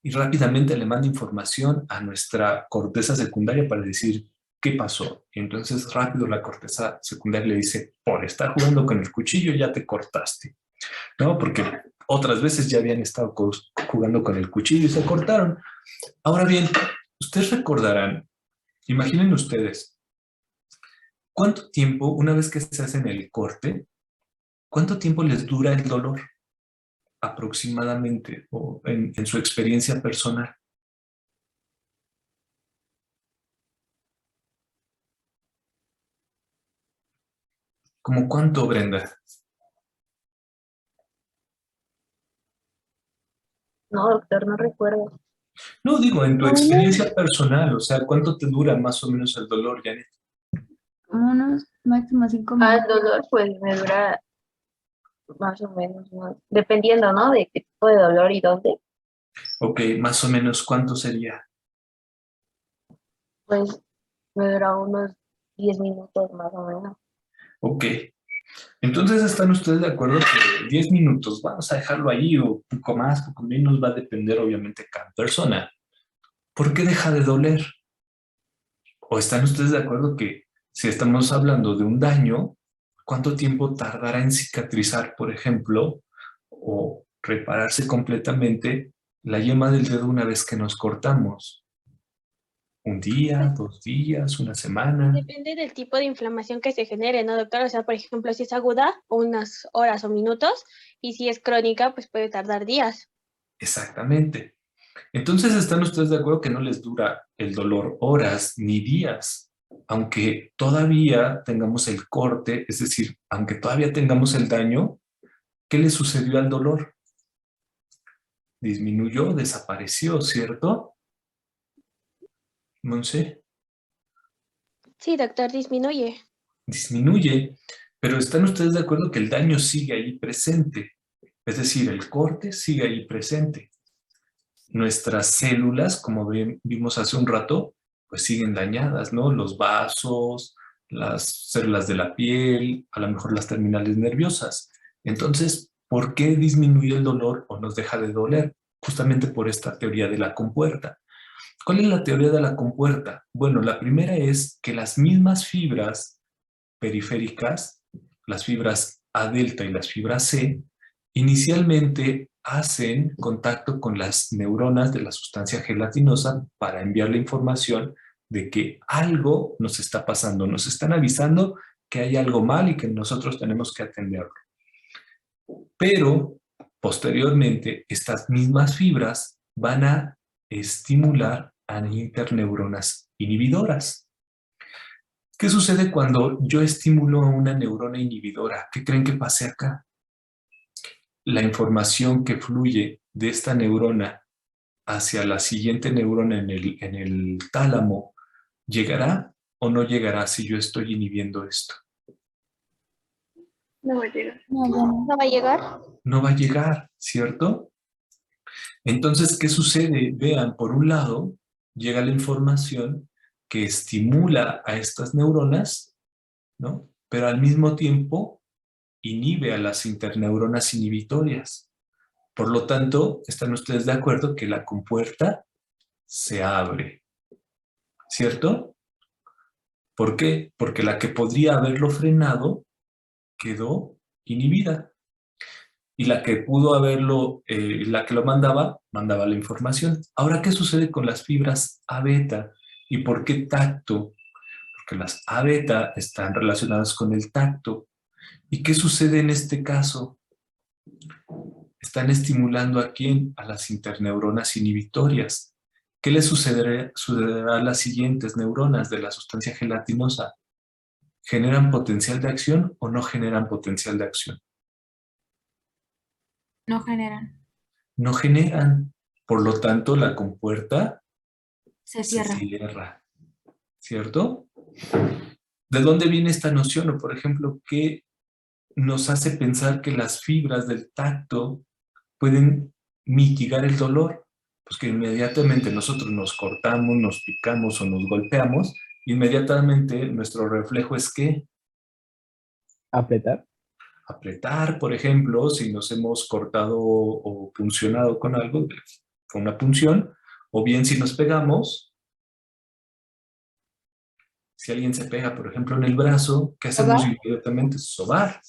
Y rápidamente le manda información a nuestra corteza secundaria para decir qué pasó. Y entonces rápido la corteza secundaria le dice, por estar jugando con el cuchillo ya te cortaste, ¿no? Porque otras veces ya habían estado jugando con el cuchillo y se cortaron. Ahora bien, ustedes recordarán, imaginen ustedes, ¿cuánto tiempo, una vez que se hacen el corte, cuánto tiempo les dura el dolor? Aproximadamente, o en su experiencia personal. ¿Cómo cuánto, Brenda? No, doctor, no recuerdo. No, digo, en tu experiencia personal, o sea, ¿cuánto te dura más o menos el dolor, Janet? Como unos máximo 5 El minutos. dolor pues me dura más o menos, ¿no? Dependiendo, ¿no? De qué tipo de dolor y dónde. Ok, más o menos, ¿cuánto sería? Pues me dura unos 10 minutos más o menos. Ok. Entonces, ¿están ustedes de acuerdo que 10 minutos, vamos a dejarlo ahí, o poco más, poco menos, va a depender obviamente de cada persona? ¿Por qué deja de doler? ¿O están ustedes de acuerdo que si estamos hablando de un daño, cuánto tiempo tardará en cicatrizar, por ejemplo, o repararse completamente la yema del dedo una vez que nos cortamos? ¿Un día, 2 días, una semana? Depende del tipo de inflamación que se genere, ¿no, doctor? O sea, por ejemplo, si es aguda, unas horas o minutos, y si es crónica, pues puede tardar días. Exactamente. Entonces, ¿están ustedes de acuerdo que no les dura el dolor horas ni días? Aunque todavía tengamos el corte, es decir, aunque todavía tengamos el daño, ¿qué le sucedió al dolor? Disminuyó, desapareció, ¿cierto? Monse, Sí, doctor, disminuye. disminuye, pero ¿están ustedes de acuerdo que el daño sigue ahí presente? Es decir, el corte sigue ahí presente. Nuestras células, como vimos hace un rato, pues siguen dañadas, ¿no? Los vasos, las células de la piel, a lo mejor las terminales nerviosas. Entonces, ¿por qué disminuye el dolor o nos deja de doler? Justamente por esta teoría de la compuerta. ¿Cuál es la teoría de la compuerta? Bueno, la primera es que las mismas fibras periféricas, las fibras A delta y las fibras C, inicialmente hacen contacto con las neuronas de la sustancia gelatinosa para enviar la información de que algo nos está pasando. Nos están avisando que hay algo mal y que nosotros tenemos que atenderlo. Pero, posteriormente, estas mismas fibras van a estimular a interneuronas inhibidoras. ¿Qué sucede cuando yo estimulo a una neurona inhibidora? ¿Qué creen que pase acá? La información que fluye de esta neurona hacia la siguiente neurona en el tálamo, ¿llegará o no llegará si yo estoy inhibiendo esto? No va a llegar. ¿No va a llegar? No va a llegar, ¿cierto? Entonces, ¿qué sucede? Vean, por un lado, llega la información que estimula a estas neuronas, ¿no? Pero al mismo tiempo inhibe a las interneuronas inhibitorias. Por lo tanto, ¿están ustedes de acuerdo que la compuerta se abre? ¿Cierto? ¿Por qué? Porque la que podría haberlo frenado quedó inhibida. Y la que pudo haberlo, la que lo mandaba la información. Ahora, ¿qué sucede con las fibras A-beta? ¿Y por qué tacto? Porque las A-beta están relacionadas con el tacto. ¿Y qué sucede en este caso? Están estimulando ¿a quién? A las interneuronas inhibitorias. ¿Qué le sucederá a las siguientes neuronas de la sustancia gelatinosa? ¿Generan potencial de acción o no generan potencial de acción? No generan. No generan. Por lo tanto, la compuerta Se cierra. se cierra. ¿Cierto? ¿De dónde viene esta noción? O, por ejemplo, ¿qué nos hace pensar que las fibras del tacto pueden mitigar el dolor? Pues que inmediatamente nosotros nos cortamos, nos picamos o nos golpeamos, inmediatamente nuestro reflejo es ¿qué? Apretar. Apretar, por ejemplo, si nos hemos cortado o puncionado con algo, con una punción, o bien si nos pegamos, si alguien se pega, por ejemplo, en el brazo, ¿qué hacemos inmediatamente? Sobar.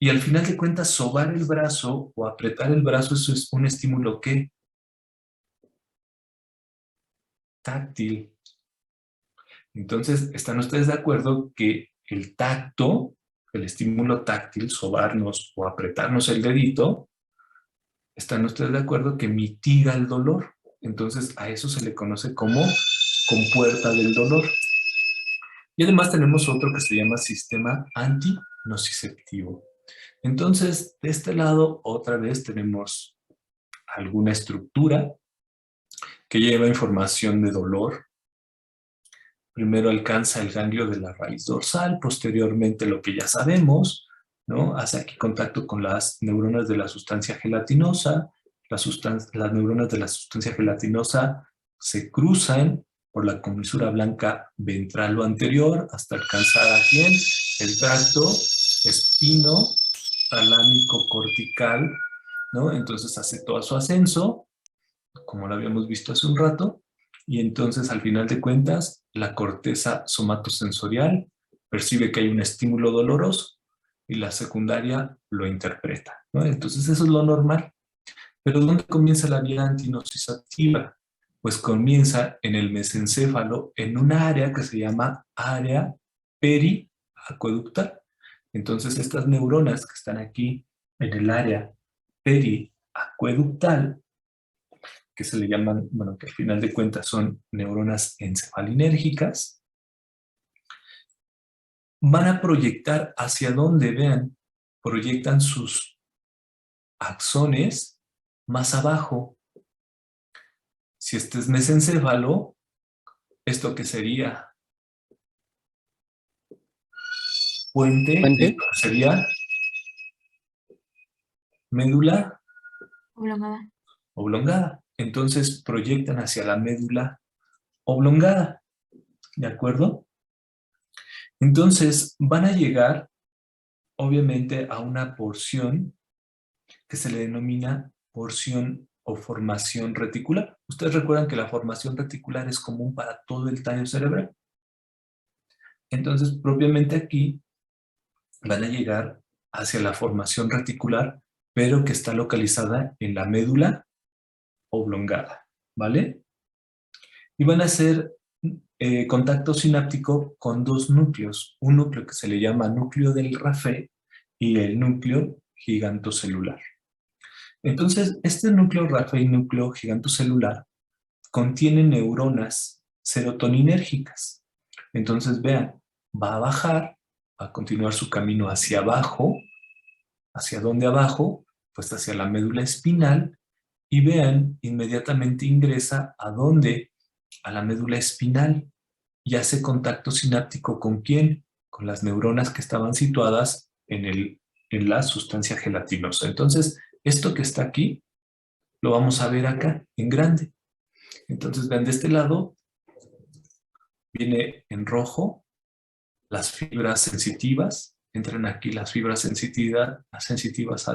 Y al final de cuentas, sobar el brazo o apretar el brazo, eso es un estímulo ¿qué? Táctil. Entonces, ¿están ustedes de acuerdo que el tacto, el estímulo táctil, sobarnos o apretarnos el dedito, ¿están ustedes de acuerdo que mitiga el dolor? Entonces, a eso se le conoce como compuerta del dolor. Y además tenemos otro que se llama sistema antinociceptivo. Entonces, de este lado, otra vez tenemos alguna estructura que lleva información de dolor. Primero alcanza el ganglio de la raíz dorsal, posteriormente lo que ya sabemos, ¿no? Hace aquí contacto con las neuronas de la sustancia gelatinosa. Las neuronas de la sustancia gelatinosa se cruzan por la comisura blanca ventral o anterior hasta alcanzar ¿a quién? El tracto espino talámico cortical, ¿no? Entonces hace todo su ascenso, como lo habíamos visto hace un rato, y entonces al final de cuentas la corteza somatosensorial percibe que hay un estímulo doloroso y la secundaria lo interpreta, ¿no? Entonces eso es lo normal. Pero ¿dónde comienza la vía antinociceptiva? Pues comienza en el mesencéfalo, en una área que se llama área periacueductal. Entonces estas neuronas que están aquí en el área periacueductal, que se le llaman, bueno, que al final de cuentas son neuronas encefalinérgicas, van a proyectar hacia donde, vean, proyectan sus axones más abajo. Si este es mesencéfalo, ¿esto qué sería? Puente. Esto sería médula Oblongada. oblongada. Entonces proyectan hacia la médula oblongada. ¿De acuerdo? Entonces van a llegar, obviamente, a una porción que se le denomina porción o formación reticular. ¿Ustedes recuerdan que la formación reticular es común para todo el tallo cerebral? Entonces, propiamente aquí van a llegar hacia la formación reticular, pero que está localizada en la médula oblongada, ¿vale? Y van a hacer contacto sináptico con dos núcleos. Un núcleo que se le llama núcleo del Raffet y el núcleo gigantocelular. Entonces, este núcleo Raffet y núcleo gigantocelular contienen neuronas serotoninérgicas. Entonces, vean, va a bajar, va a continuar su camino hacia abajo. ¿Hacia dónde abajo? Pues hacia la médula espinal, y vean, inmediatamente ingresa ¿a dónde? A la médula espinal y hace contacto sináptico ¿con quién? Con las neuronas que estaban situadas en la sustancia gelatinosa. Entonces, esto que está aquí, lo vamos a ver acá, en grande. Entonces, vean, de este lado, viene en rojo las fibras sensitivas, entran aquí las fibras sensitivas